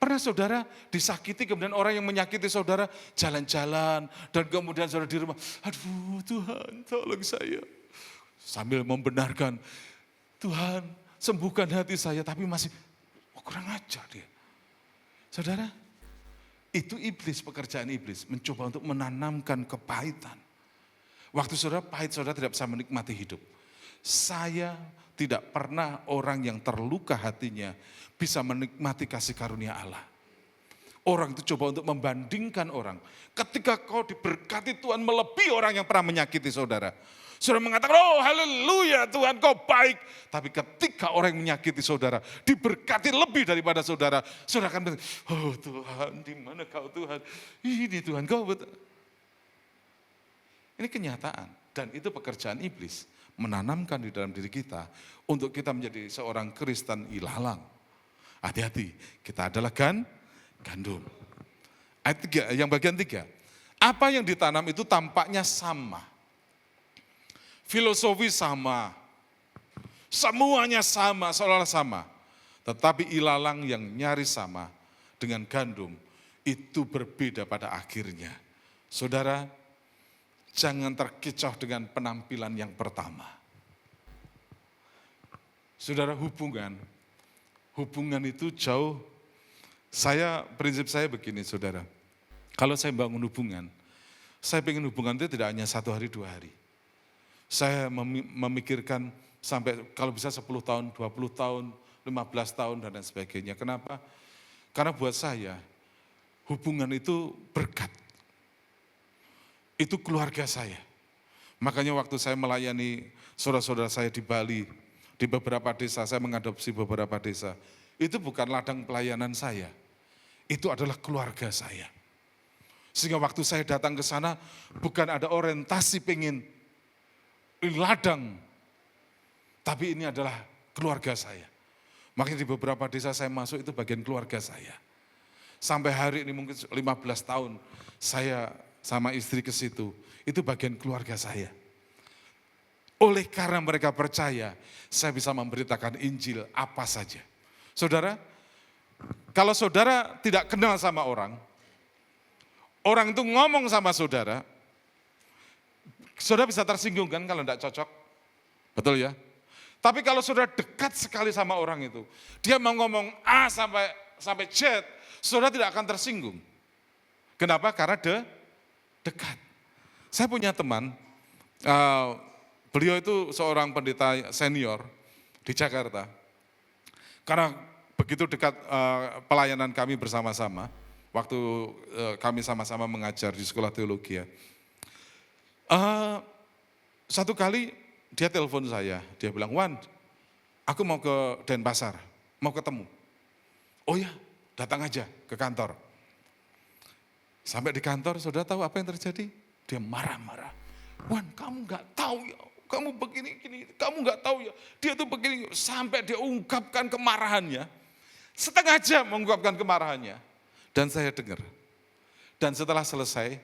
Pernah saudara disakiti, kemudian orang yang menyakiti saudara jalan-jalan, dan kemudian saudara di rumah, aduh Tuhan tolong saya. Sambil membenarkan, Tuhan sembuhkan hati saya, tapi masih kurang ajar dia. Saudara, itu iblis, pekerjaan iblis, mencoba untuk menanamkan kepahitan. Waktu saudara pahit, saudara tidak bisa menikmati hidup. Saya tidak pernah orang yang terluka hatinya bisa menikmati kasih karunia Allah. Orang itu coba untuk membandingkan orang. Ketika kau diberkati Tuhan melebihi orang yang pernah menyakiti saudara. Saudara mengatakan, oh haleluya Tuhan kau baik. Tapi ketika orang yang menyakiti saudara diberkati lebih daripada saudara. Saudara akan bilang, oh Tuhan di mana kau Tuhan. Ini Tuhan kau betul. Ini kenyataan dan itu pekerjaan iblis. Menanamkan di dalam diri kita untuk kita menjadi seorang Kristen ilalang. Hati-hati, kita adalah gandum. Ayat 3, yang bagian 3. Apa yang ditanam itu tampaknya sama. Filosofi sama. Semuanya sama, seolah-olah sama. Tetapi ilalang yang nyaris sama dengan gandum itu berbeda pada akhirnya. Saudara, jangan terkecoh dengan penampilan yang pertama. Saudara, hubungan itu jauh. Prinsip saya begini saudara. Kalau saya bangun hubungan, saya ingin hubungan itu tidak hanya 1 hari 2 hari. Saya memikirkan sampai kalau bisa 10 tahun, 20 tahun, 15 tahun dan lain sebagainya. Kenapa? Karena buat saya, hubungan itu berkat. Itu keluarga saya. Makanya waktu saya melayani saudara-saudara saya di Bali, di beberapa desa, saya mengadopsi beberapa desa. Itu bukan ladang pelayanan saya. Itu adalah keluarga saya. Sehingga waktu saya datang ke sana, bukan ada orientasi pengen ladang. Tapi ini adalah keluarga saya. Makanya di beberapa desa saya masuk itu bagian keluarga saya. Sampai hari ini mungkin 15 tahun saya sama istri ke situ, itu bagian keluarga saya. Oleh karena mereka percaya, saya bisa memberitakan Injil apa saja. Saudara, kalau saudara tidak kenal sama orang itu ngomong sama saudara, saudara bisa tersinggung kan kalau tidak cocok, betul ya? Tapi kalau saudara dekat sekali sama orang itu, dia mau ngomong A sampai Z, saudara tidak akan tersinggung. Kenapa? Karena dekat. Saya punya teman, beliau itu seorang pendeta senior di Jakarta. Karena begitu dekat pelayanan kami bersama-sama, waktu kami sama-sama mengajar di sekolah teologi ya. Satu kali dia telepon saya, dia bilang, Wan, aku mau ke Denpasar, mau ketemu. Oh ya, datang aja ke kantor. Sampai di kantor, saudara tahu apa yang terjadi? Dia marah-marah. Wan, kamu nggak tahu ya, kamu begini, kamu nggak tahu ya. Dia tuh begini, sampai dia ungkapkan kemarahannya. Setengah jam mengungkapkan kemarahannya. Dan saya dengar. Dan setelah selesai,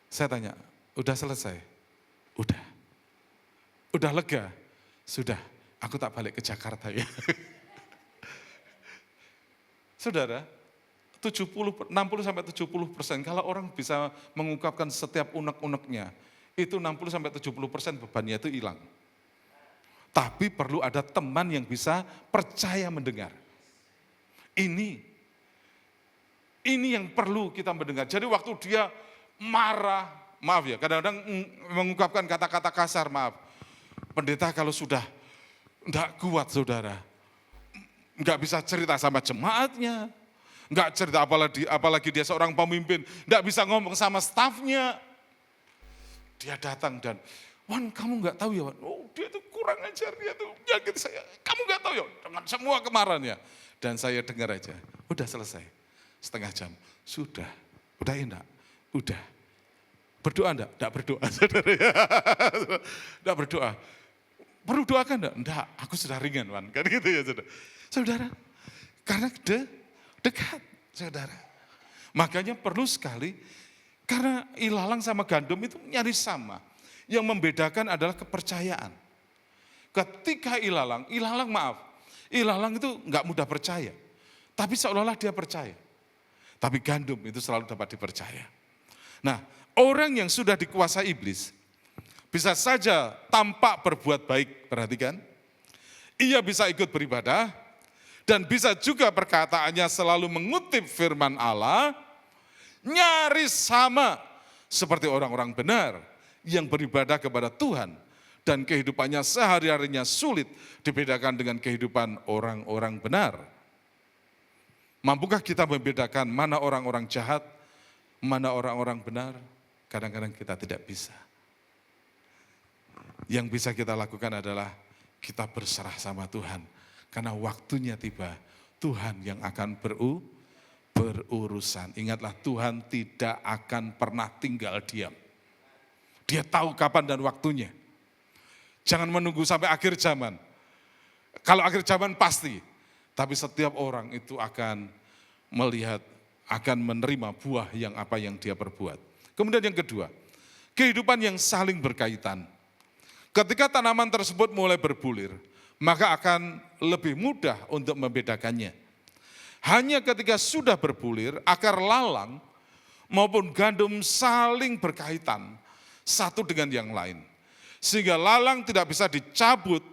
saya tanya, udah selesai? Udah. Udah lega? Sudah, aku tak balik ke Jakarta ya. Saudara, 60-70% kalau orang bisa mengungkapkan setiap unek-uneknya, itu 60-70% bebannya itu hilang. Tapi perlu ada teman yang bisa percaya mendengar. Ini yang perlu kita mendengar. Jadi waktu dia marah, maaf ya, kadang-kadang mengungkapkan kata-kata kasar, maaf. Pendeta kalau sudah enggak kuat saudara, enggak bisa cerita sama jemaatnya, enggak cerita apalagi dia seorang pemimpin, enggak bisa ngomong sama stafnya. Dia datang dan, Wan kamu enggak tahu ya Wan, oh dia tuh kurang ajar, dia tuh nyakit saya. Kamu enggak tahu ya, dengan semua kemarahannya. Dan saya dengar aja, udah selesai, setengah jam, sudah enak, udah. Berdoa enggak? Enggak berdoa saudara ya. Enggak berdoa. Perlu doakan enggak? Enggak, aku sudah ringan Wan, kan gitu ya saudara. Saudara, karena dekat saudara. Makanya perlu sekali, karena ilalang sama gandum itu nyaris sama. Yang membedakan adalah kepercayaan. Ketika ilalang itu enggak mudah percaya. Tapi seolah-olah dia percaya. Tapi gandum itu selalu dapat dipercaya. Nah, orang yang sudah dikuasai iblis, bisa saja tampak berbuat baik, perhatikan. Ia bisa ikut beribadah, dan bisa juga perkataannya selalu mengutip firman Allah, nyaris sama seperti orang-orang benar yang beribadah kepada Tuhan, dan kehidupannya sehari-harinya sulit dibedakan dengan kehidupan orang-orang benar. Mampukah kita membedakan mana orang-orang jahat, mana orang-orang benar? Kadang-kadang kita tidak bisa. Yang bisa kita lakukan adalah kita berserah sama Tuhan. Karena waktunya tiba, Tuhan yang akan berurusan. Ingatlah, Tuhan tidak akan pernah tinggal diam. Dia tahu kapan dan waktunya. Jangan menunggu sampai akhir zaman. Kalau akhir zaman pasti, tapi setiap orang itu akan melihat, akan menerima buah yang apa yang dia perbuat. Kemudian yang kedua, kehidupan yang saling berkaitan. Ketika tanaman tersebut mulai berbulir, maka akan lebih mudah untuk membedakannya. Hanya ketika sudah berbulir, akar lalang maupun gandum saling berkaitan satu dengan yang lain. Sehingga lalang tidak bisa dicabut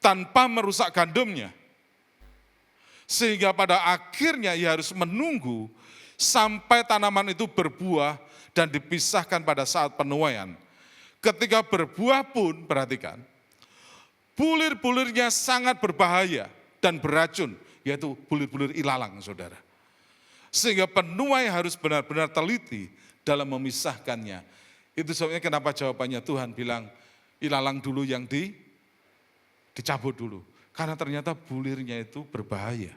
tanpa merusak gandumnya. Sehingga pada akhirnya ia harus menunggu sampai tanaman itu berbuah dan dipisahkan pada saat penuaian. Ketika berbuah pun, perhatikan, bulir-bulirnya sangat berbahaya dan beracun, yaitu bulir-bulir ilalang, saudara. Sehingga penuai harus benar-benar teliti dalam memisahkannya. Itu sebabnya kenapa jawabannya Tuhan bilang, ilalang dulu yang dicabut dulu. Karena ternyata bulirnya itu berbahaya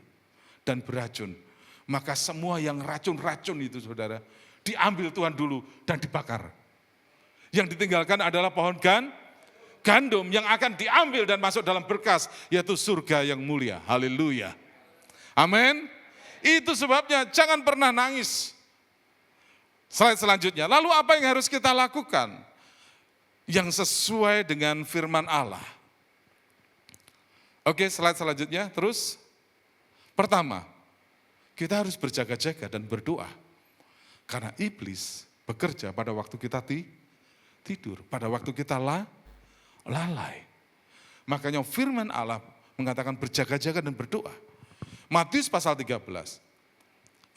dan beracun. Maka semua yang racun-racun itu, saudara, diambil Tuhan dulu dan dibakar. Yang ditinggalkan adalah pohon gandum yang akan diambil dan masuk dalam berkas, yaitu surga yang mulia. Haleluya. Amin. Itu sebabnya jangan pernah nangis. Slide selanjutnya, lalu apa yang harus kita lakukan? Yang sesuai dengan firman Allah. Oke, slide selanjutnya, terus. Pertama, kita harus berjaga-jaga dan berdoa. Karena iblis bekerja pada waktu kita tidur, pada waktu kita lalai. Makanya firman Allah mengatakan berjaga-jaga dan berdoa. Matius pasal 13,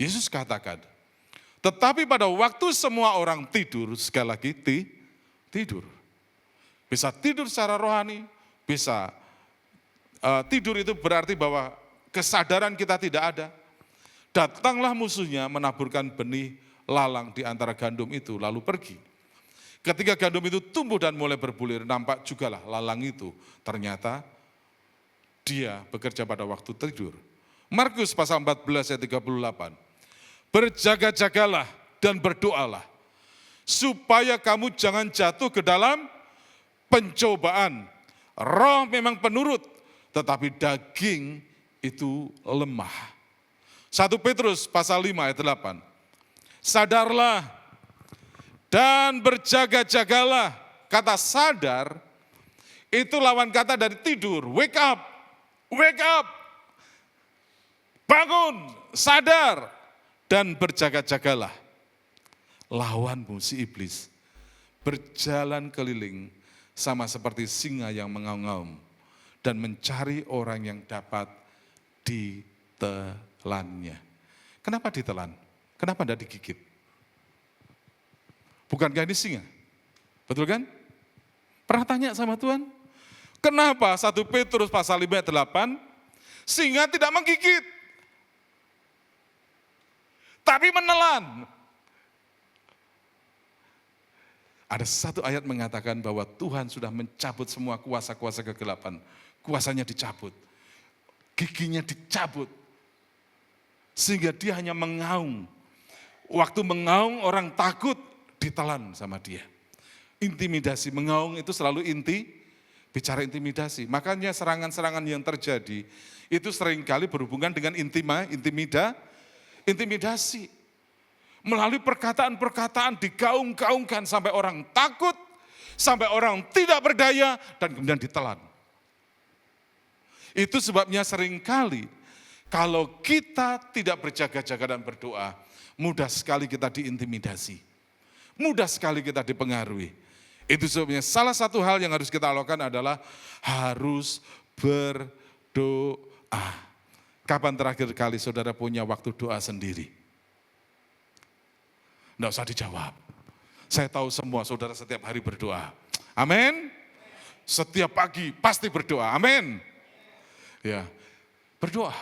Yesus katakan, tetapi pada waktu semua orang tidur, sekali lagi tidur. Bisa tidur secara rohani, bisa tidur itu berarti bahwa kesadaran kita tidak ada. Datanglah musuhnya menaburkan benih lalang di antara gandum itu, lalu pergi. Ketika gandum itu tumbuh dan mulai berbulir, nampak jugalah lalang itu. Ternyata dia bekerja pada waktu tidur. Markus pasal 14 ayat 38. Berjaga-jagalah dan berdoalah, supaya kamu jangan jatuh ke dalam pencobaan. Roh memang penurut, tetapi daging itu lemah. 1 Petrus pasal 5 ayat 8. Sadarlah dan berjaga-jagalah. Kata sadar itu lawan kata dari tidur. Wake up, wake up. Bangun, sadar, dan berjaga-jagalah. Lawanmu si iblis berjalan keliling sama seperti singa yang mengaum-ngaum dan mencari orang yang dapat ditelannya. Kenapa ditelan? Kenapa tidak digigit? Bukankah ini singa? Betul kan? Pernah tanya sama Tuhan? Kenapa 1 Petrus pasal 5 ayat 8, singa tidak menggigit, tapi menelan? Ada satu ayat mengatakan bahwa Tuhan sudah mencabut semua kuasa-kuasa kegelapan. Kuasanya dicabut, giginya dicabut, sehingga dia hanya mengaum. Waktu mengaum orang takut, ditelan sama dia. Intimidasi, mengaum itu selalu bicara intimidasi. Makanya serangan-serangan yang terjadi itu seringkali berhubungan dengan intimidasi. Melalui perkataan-perkataan digaung-gaungkan sampai orang takut, sampai orang tidak berdaya, dan kemudian ditelan. Itu sebabnya seringkali kalau kita tidak berjaga-jaga dan berdoa, mudah sekali kita diintimidasi. Mudah sekali kita dipengaruhi. Itu sebabnya salah satu hal yang harus kita lakukan adalah harus berdoa. Kapan terakhir kali saudara punya waktu doa sendiri? Tidak usah dijawab. Saya tahu semua saudara setiap hari berdoa. Amin. Setiap pagi pasti berdoa. Amin. Ya, berdoa.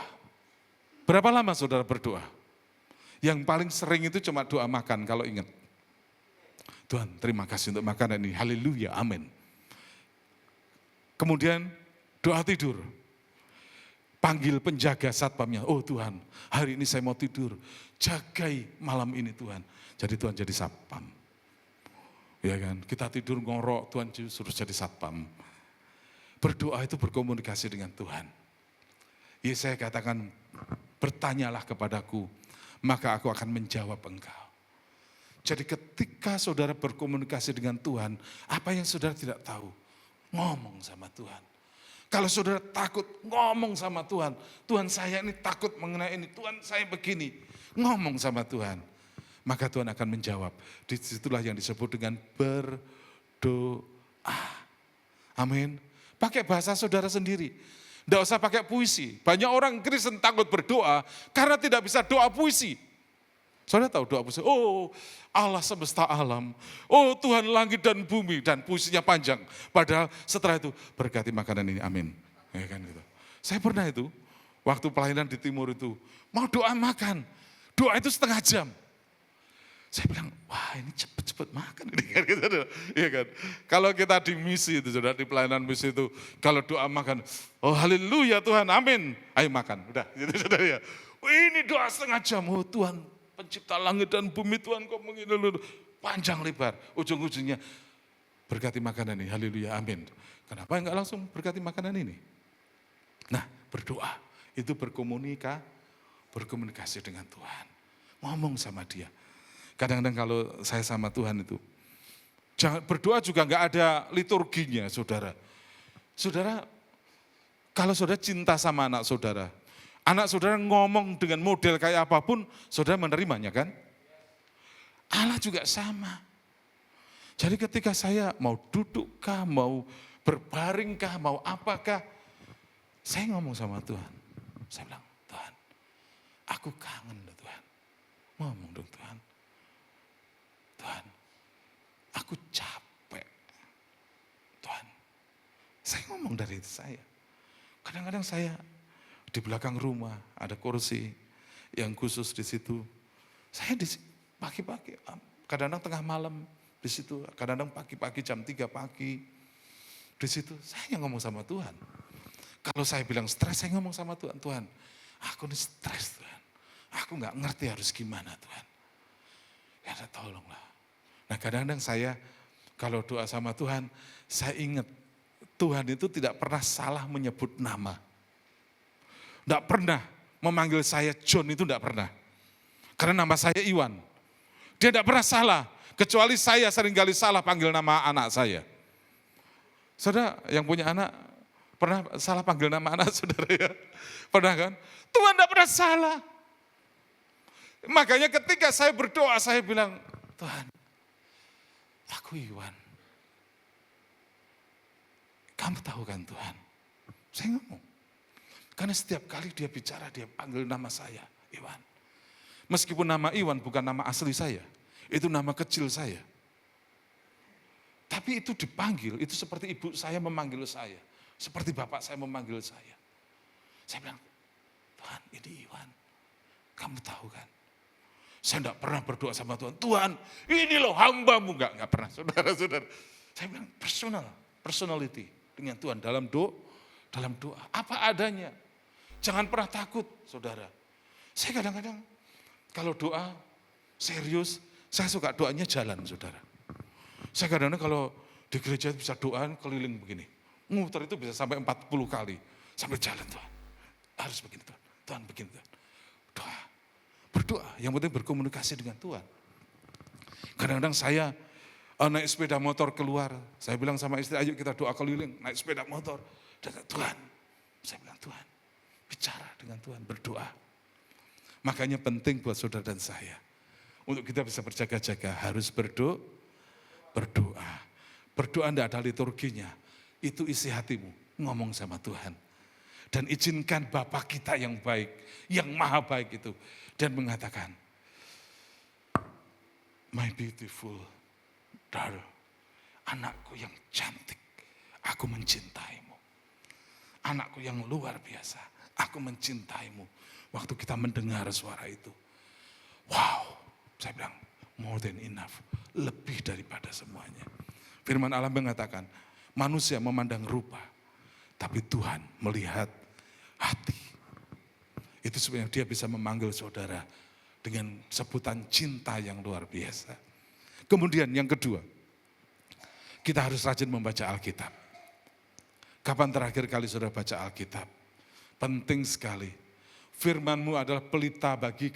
Berapa lama saudara berdoa? Yang paling sering itu cuma doa makan kalau ingat. Tuhan, terima kasih untuk makanan ini. Haleluya, amin. Kemudian doa tidur. Panggil penjaga satpamnya. Oh Tuhan, hari ini saya mau tidur. Jagai malam ini Tuhan. Jadi Tuhan jadi satpam. Ya kan, kita tidur ngorok, Tuhan suruh jadi satpam. Berdoa itu berkomunikasi dengan Tuhan. Ya saya katakan, bertanyalah kepadaku, maka aku akan menjawab engkau. Jadi ketika saudara berkomunikasi dengan Tuhan, apa yang saudara tidak tahu, ngomong sama Tuhan. Kalau saudara takut, ngomong sama Tuhan. Tuhan saya ini takut mengenai ini, Tuhan saya begini. Ngomong sama Tuhan. Maka Tuhan akan menjawab. Disitulah yang disebut dengan berdoa. Amin. Pakai bahasa saudara sendiri. Tidak usah pakai puisi. Banyak orang Kristen takut berdoa karena tidak bisa doa puisi. Saudara tahu doa puisi? Oh Allah semesta alam. Oh Tuhan langit dan bumi. Dan puisinya panjang. Padahal setelah itu berkati makanan ini. Amin. Ya kan gitu. Saya pernah itu. Waktu pelayanan di timur itu. Mau doa makan. Doa itu setengah jam. Saya bilang, wah ini cepet-cepet makan. Iya kan? Kalau kita di misi itu, sudah di pelayanan misi itu, kalau doa makan, oh haleluya Tuhan, amin. Ayo makan, udah. Gitu, saudara ya. Oh, ini doa setengah jam, oh Tuhan pencipta langit dan bumi, Tuhan kau mengilu. Panjang lebar, ujung-ujungnya berkati makanan ini, haleluya, amin. Kenapa enggak langsung berkati makanan ini? Nah berdoa, itu berkomunikasi dengan Tuhan. Ngomong sama dia. Kadang-kadang kalau saya sama Tuhan itu, berdoa juga enggak ada liturginya saudara. Saudara, kalau saudara cinta sama anak saudara ngomong dengan model kayak apapun, saudara menerimanya kan? Allah juga sama. Jadi ketika saya mau dudukkah, mau berbaringkah, mau apakah, saya ngomong sama Tuhan. Saya bilang, Tuhan, aku kangen loh Tuhan. Ngomong dong Tuhan. Tuhan, aku capek. Tuhan, saya ngomong dari itu saya. Kadang-kadang saya di belakang rumah ada kursi yang khusus di situ. Saya di pagi-pagi, kadang-kadang tengah malam di situ, kadang-kadang pagi-pagi jam 3 pagi. Di situ saya ngomong sama Tuhan. Kalau saya bilang stres, saya ngomong sama Tuhan. Tuhan, aku ini stres Tuhan. Aku nggak ngerti harus gimana Tuhan. Ya tolonglah. Nah kadang-kadang saya kalau doa sama Tuhan, saya ingat Tuhan itu tidak pernah salah menyebut nama. Tidak pernah memanggil saya John, itu tidak pernah. Karena nama saya Iwan. Dia tidak pernah salah, kecuali saya seringkali salah panggil nama anak saya. Saudara yang punya anak, Pernah salah panggil nama anak saudara ya? Pernah kan? Tuhan tidak pernah salah. Makanya ketika saya berdoa, saya bilang, Tuhan, aku Iwan. Kamu tahu kan Tuhan? Saya ngomong. Karena setiap kali dia bicara, dia panggil nama saya, Iwan. Meskipun nama Iwan bukan nama asli saya, itu nama kecil saya. Tapi itu dipanggil, itu seperti ibu saya memanggil saya. Seperti bapak saya memanggil saya. Saya bilang, Tuhan ini Iwan, kamu tahu kan? Saya tidak pernah berdoa sama Tuhan, Tuhan ini loh hambamu. Enggak pernah, saudara-saudara. Saya bilang personality dengan Tuhan dalam doa, apa adanya. Jangan pernah takut, saudara. Saya kadang-kadang kalau doa serius, saya suka doanya jalan, saudara. Saya kadang-kadang kalau di gereja bisa doa keliling begini. Muter itu bisa sampai 40 kali. Sampai jalan Tuhan. Harus begini Tuhan. Tuhan begini Tuhan. Doa. Berdoa. Yang penting berkomunikasi dengan Tuhan. Kadang-kadang saya naik sepeda motor keluar. Saya bilang sama istri, ayo kita doa keliling. Naik sepeda motor. Tuhan. Saya bilang Tuhan. Bicara dengan Tuhan. Berdoa. Makanya penting buat saudara dan saya. Untuk kita bisa berjaga-jaga harus berdoa. Berdoa tidak ada liturginya. Itu isi hatimu, ngomong sama Tuhan. Dan izinkan Bapa kita yang baik, yang maha baik itu. Dan mengatakan, my beautiful daughter, anakku yang cantik, aku mencintaimu. Anakku yang luar biasa, aku mencintaimu. Waktu kita mendengar suara itu, wow, saya bilang, more than enough, lebih daripada semuanya. Firman Allah mengatakan, manusia memandang rupa, tapi Tuhan melihat hati. Itu sebenarnya dia bisa memanggil saudara dengan sebutan cinta yang luar biasa. Kemudian yang kedua, kita harus rajin membaca Alkitab. Kapan terakhir kali saudara baca Alkitab? Penting sekali. Firman-Mu adalah pelita bagi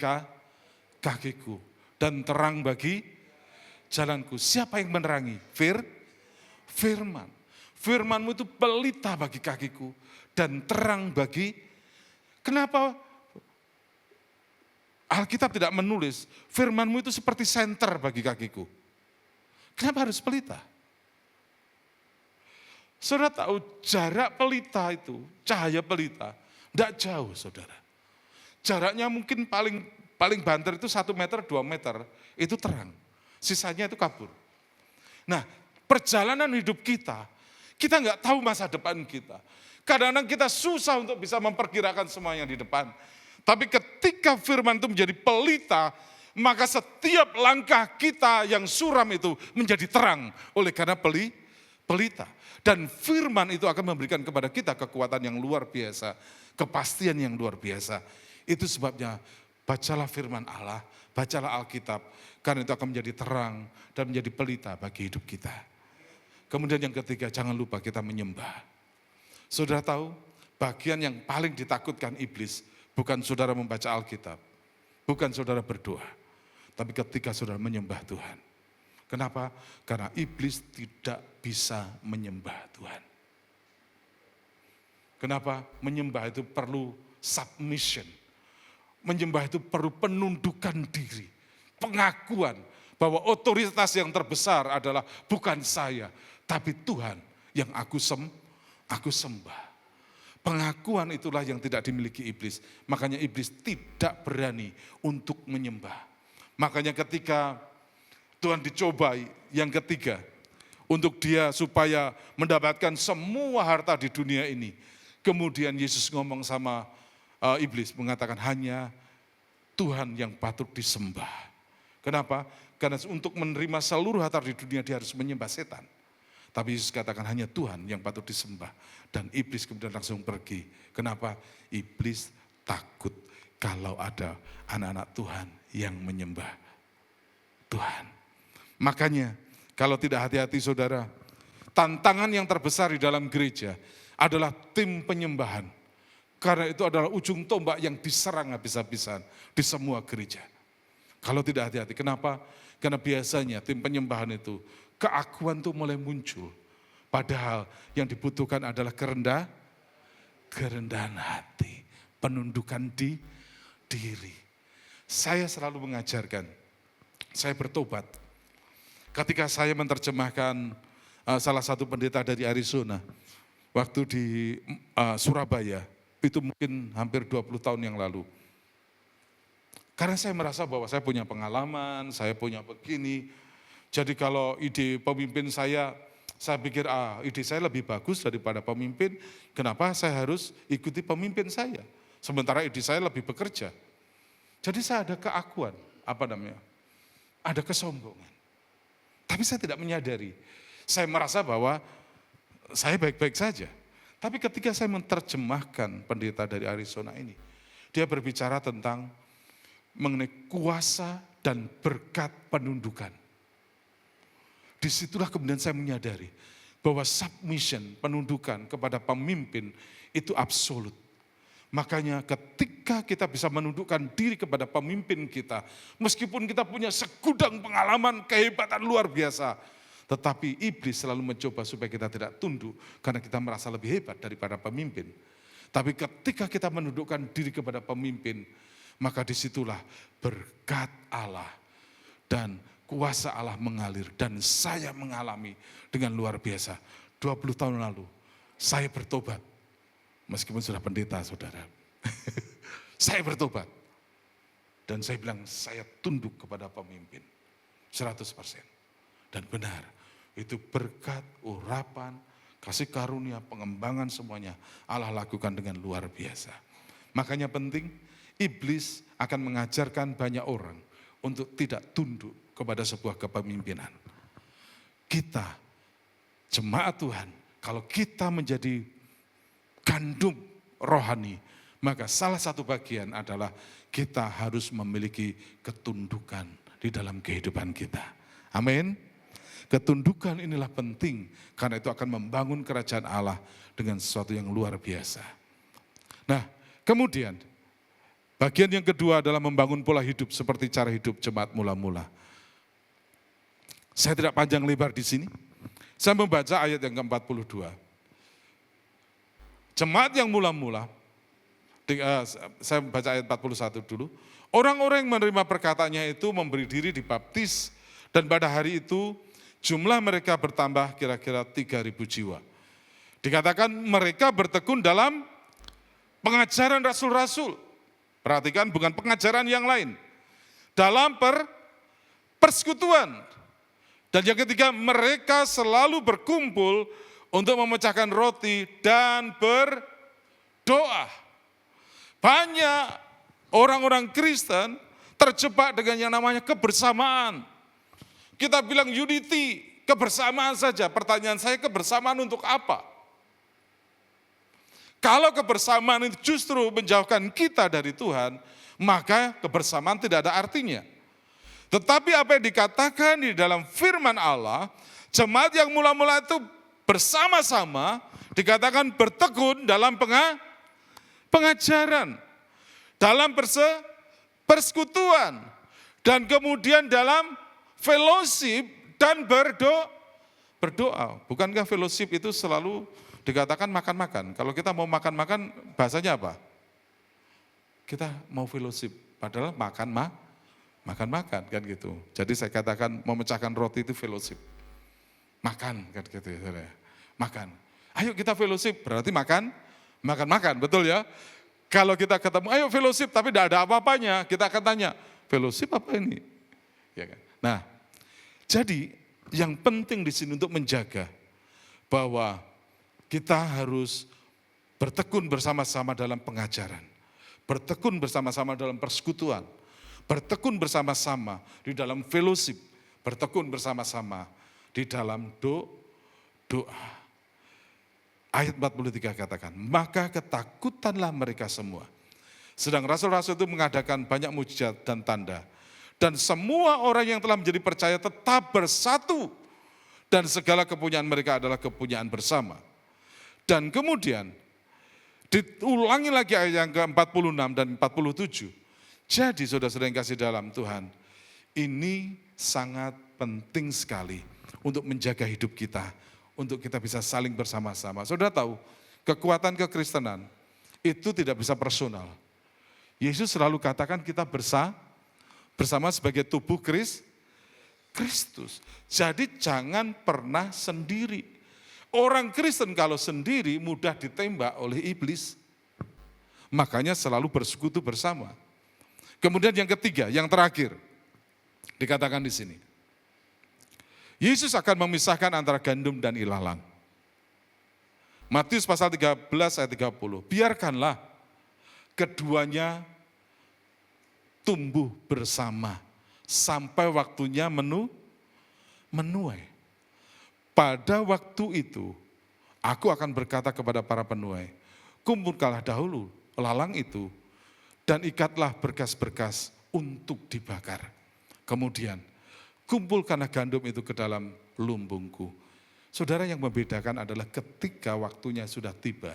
kakiku dan terang bagi jalanku. Siapa yang menerangi? Firman. Firman-Mu itu pelita bagi kakiku dan terang bagi. Kenapa Alkitab tidak menulis firman-Mu itu seperti senter bagi kakiku? Kenapa harus pelita? Saudara tahu jarak pelita itu, cahaya pelita, tidak jauh saudara. Jaraknya mungkin paling banter itu 1 meter, 2 meter, itu terang. Sisanya itu kabur. Nah, perjalanan hidup kita nggak tahu masa depan kita. Kadang-kadang kita susah untuk bisa memperkirakan semua yang di depan. Tapi ketika firman itu menjadi pelita, maka setiap langkah kita yang suram itu menjadi terang oleh karena pelita. Dan firman itu akan memberikan kepada kita kekuatan yang luar biasa, kepastian yang luar biasa. Itu sebabnya bacalah firman Allah, bacalah Alkitab, karena itu akan menjadi terang dan menjadi pelita bagi hidup kita. Kemudian yang ketiga, jangan lupa kita menyembah. Saudara tahu, bagian yang paling ditakutkan iblis bukan saudara membaca Alkitab, bukan saudara berdoa, tapi ketika saudara menyembah Tuhan. Kenapa? Karena iblis tidak bisa menyembah Tuhan. Kenapa? Menyembah itu perlu submission. Menyembah itu perlu penundukan diri, pengakuan bahwa otoritas yang terbesar adalah bukan saya, tapi Tuhan yang aku sembah. Pengakuan itulah yang tidak dimiliki iblis. Makanya iblis tidak berani untuk menyembah. Makanya ketika Tuhan dicobai yang ketiga, untuk dia supaya mendapatkan semua harta di dunia ini. Kemudian Yesus ngomong sama iblis, mengatakan hanya Tuhan yang patut disembah. Kenapa? Karena untuk menerima seluruh harta di dunia dia harus menyembah setan. Tapi Yesus katakan hanya Tuhan yang patut disembah. Dan iblis kemudian langsung pergi. Kenapa? Iblis takut kalau ada anak-anak Tuhan yang menyembah Tuhan. Makanya kalau tidak hati-hati saudara, tantangan yang terbesar di dalam gereja adalah tim penyembahan. Karena itu adalah ujung tombak yang diserang habis-habisan di semua gereja. Kalau tidak hati-hati, kenapa? Karena biasanya tim penyembahan itu, keakuan itu mulai muncul. Padahal yang dibutuhkan adalah kerendahan hati, penundukan diri. Saya selalu mengajarkan, saya bertobat. Ketika saya menerjemahkan salah satu pendeta dari Arizona, waktu di Surabaya, itu mungkin hampir 20 tahun yang lalu. Karena saya merasa bahwa saya punya pengalaman, saya punya begini. Jadi kalau ide pemimpin saya pikir ide saya lebih bagus daripada pemimpin, kenapa saya harus ikuti pemimpin saya? Sementara ide saya lebih bekerja. Jadi saya ada keakuan, ada kesombongan. Tapi saya tidak menyadari, saya merasa bahwa saya baik-baik saja. Tapi ketika saya menerjemahkan pendeta dari Arizona ini, dia berbicara tentang mengenai kuasa dan berkat penundukan. Disitulah kemudian saya menyadari bahwa submission, penundukan kepada pemimpin itu absolut. Makanya ketika kita bisa menundukkan diri kepada pemimpin kita, meskipun kita punya segudang pengalaman, kehebatan luar biasa, tetapi iblis selalu mencoba supaya kita tidak tunduk karena kita merasa lebih hebat daripada pemimpin. Tapi ketika kita menundukkan diri kepada pemimpin, maka disitulah berkat Allah dan kuasa Allah mengalir. Dan saya mengalami dengan luar biasa. 20 tahun lalu saya bertobat. Meskipun sudah pendeta saudara. Saya bertobat. Dan saya bilang saya tunduk kepada pemimpin. 100%. Dan benar, itu berkat, urapan, kasih karunia, pengembangan semuanya Allah lakukan dengan luar biasa. Makanya penting, iblis akan mengajarkan banyak orang untuk tidak tunduk kepada sebuah kepemimpinan. Kita, jemaat Tuhan, kalau kita menjadi gandum rohani, maka salah satu bagian adalah kita harus memiliki ketundukan di dalam kehidupan kita. Amin. Ketundukan inilah penting, karena itu akan membangun kerajaan Allah dengan sesuatu yang luar biasa. Nah, kemudian bagian yang kedua adalah membangun pola hidup seperti cara hidup jemaat mula-mula. Saya tidak panjang lebar di sini. Saya membaca ayat yang ke-42. Jemaat yang mula-mula, saya baca ayat 41 dulu. Orang-orang yang menerima perkataannya itu memberi diri dibaptis, dan pada hari itu jumlah mereka bertambah kira-kira 3.000 jiwa. Dikatakan mereka bertekun dalam pengajaran rasul-rasul. Perhatikan, bukan pengajaran yang lain. Dalam persekutuan. Dan yang ketiga, mereka selalu berkumpul untuk memecahkan roti dan berdoa. Banyak orang-orang Kristen terjebak dengan yang namanya kebersamaan. Kita bilang unity, kebersamaan saja. Pertanyaan saya, kebersamaan untuk apa? Kalau kebersamaan itu justru menjauhkan kita dari Tuhan, maka kebersamaan tidak ada artinya. Tetapi apa yang dikatakan di dalam firman Allah, jemaat yang mula-mula itu bersama-sama dikatakan bertekun dalam pengajaran, dalam persekutuan, dan kemudian dalam fellowship dan berdoa. Bukankah fellowship itu selalu dikatakan makan-makan? Kalau kita mau makan-makan, bahasanya apa? Kita mau fellowship, padahal makan-makan kan gitu. Jadi saya katakan memecahkan roti itu fellowship. Makan kan gitu ya. Makan. Ayo kita fellowship, berarti makan, betul ya? Kalau kita ketemu, ayo fellowship, tapi tidak ada apa-apanya, kita akan tanya, fellowship apa ini? Ya kan? Nah, jadi yang penting di sini untuk menjaga bahwa kita harus bertekun bersama-sama dalam pengajaran, bertekun bersama-sama dalam persekutuan, bertekun bersama-sama di dalam fellowship, bertekun bersama-sama di dalam doa. Ayat 43 katakan, maka ketakutanlah mereka semua. Sedang rasul-rasul itu mengadakan banyak mujizat dan tanda. Dan semua orang yang telah menjadi percaya tetap bersatu. Dan segala kepunyaan mereka adalah kepunyaan bersama. Dan kemudian diulangi lagi ayat yang ke-46 dan 47. Jadi saudara-saudara yang kasih dalam Tuhan, ini sangat penting sekali untuk menjaga hidup kita, untuk kita bisa saling bersama-sama. Saudara tahu, kekuatan kekristenan itu tidak bisa personal. Yesus selalu katakan kita bersama sebagai tubuh Kristus. Jadi jangan pernah sendiri. Orang Kristen kalau sendiri mudah ditembak oleh iblis. Makanya selalu bersekutu bersama. Kemudian yang ketiga, yang terakhir, dikatakan di sini. Yesus akan memisahkan antara gandum dan ilalang. Matius pasal 13 ayat 30. Biarkanlah keduanya tumbuh bersama sampai waktunya menuai. Pada waktu itu, aku akan berkata kepada para penuai, kumpulkanlah dahulu lalang itu dan ikatlah berkas-berkas untuk dibakar. Kemudian, kumpulkanlah gandum itu ke dalam lumbungku. Saudara, yang membedakan adalah ketika waktunya sudah tiba,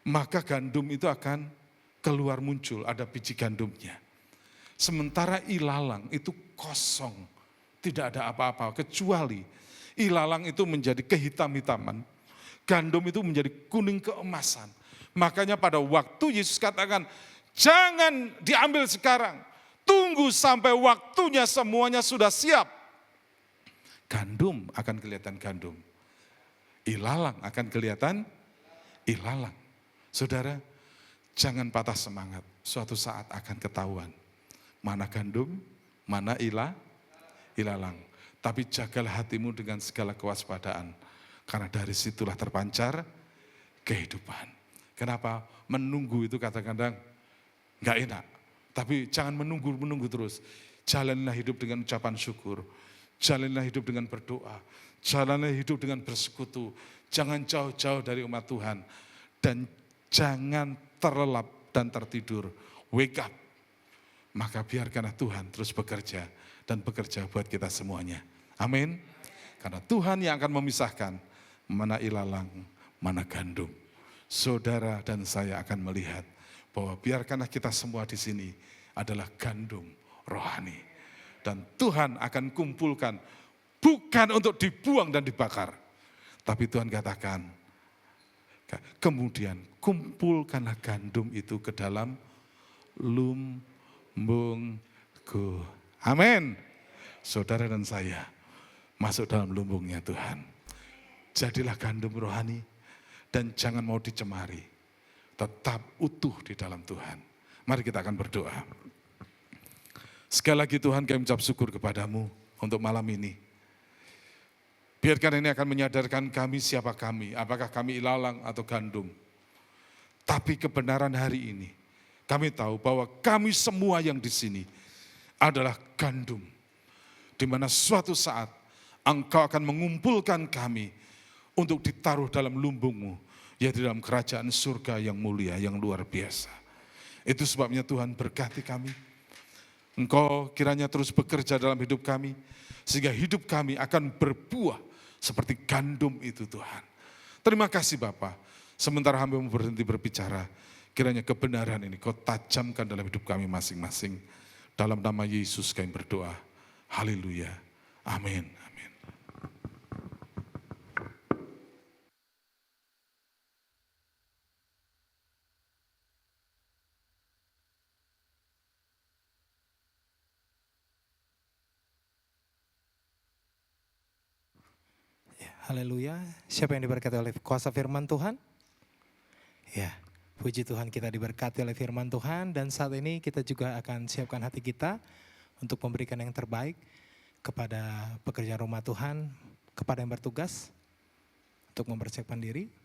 maka gandum itu akan keluar muncul, ada biji gandumnya. Sementara ilalang itu kosong, tidak ada apa-apa, kecuali ilalang itu menjadi kehitam-hitaman, gandum itu menjadi kuning keemasan. Makanya pada waktu Yesus katakan, jangan diambil sekarang, tunggu sampai waktunya semuanya sudah siap. Gandum akan kelihatan gandum, ilalang akan kelihatan ilalang. Saudara, jangan patah semangat, suatu saat akan ketahuan mana gandum, mana ilalang. Tapi jagalah hatimu dengan segala kewaspadaan, karena dari situlah terpancar kehidupan. Kenapa? Menunggu itu kadang-kadang gak enak, tapi jangan menunggu terus. Jalanlah hidup dengan ucapan syukur. Jalanlah hidup dengan berdoa, jalanlah hidup dengan bersekutu, jangan jauh-jauh dari umat Tuhan, dan jangan terlelap dan tertidur, wake up. Maka biarkanlah Tuhan terus bekerja, dan bekerja buat kita semuanya. Amin. Karena Tuhan yang akan memisahkan mana ilalang, mana gandum. Saudara dan saya akan melihat bahwa biarkanlah kita semua di sini adalah gandum rohani. Dan Tuhan akan kumpulkan, bukan untuk dibuang dan dibakar. Tapi Tuhan katakan, kemudian kumpulkanlah gandum itu ke dalam lumbungku. Amin. Saudara dan saya masuk dalam lumbungnya Tuhan. Jadilah gandum rohani dan jangan mau dicemari. Tetap utuh di dalam Tuhan. Mari kita akan berdoa. Sekali lagi Tuhan, kami ucap syukur kepadamu untuk malam ini. Biarkan ini akan menyadarkan kami siapa kami, apakah kami ilalang atau gandum. Tapi kebenaran hari ini, kami tahu bahwa kami semua yang di sini adalah gandum. Di mana suatu saat Engkau akan mengumpulkan kami untuk ditaruh dalam lumbungmu, yaitu dalam kerajaan surga yang mulia, yang luar biasa. Itu sebabnya Tuhan berkati kami. Engkau kiranya terus bekerja dalam hidup kami, sehingga hidup kami akan berbuah seperti gandum itu Tuhan. Terima kasih Bapa. Sementara hamba-Mu berhenti berbicara, kiranya kebenaran ini Kau tajamkan dalam hidup kami masing-masing. Dalam nama Yesus kami berdoa. Haleluya. Amin. Amin. Haleluya. Siapa yang diberkati oleh kuasa firman Tuhan? Ya, puji Tuhan kita diberkati oleh firman Tuhan. Dan saat ini kita juga akan siapkan hati kita untuk memberikan yang terbaik kepada pekerjaan rumah Tuhan, kepada yang bertugas untuk mempersiapkan diri.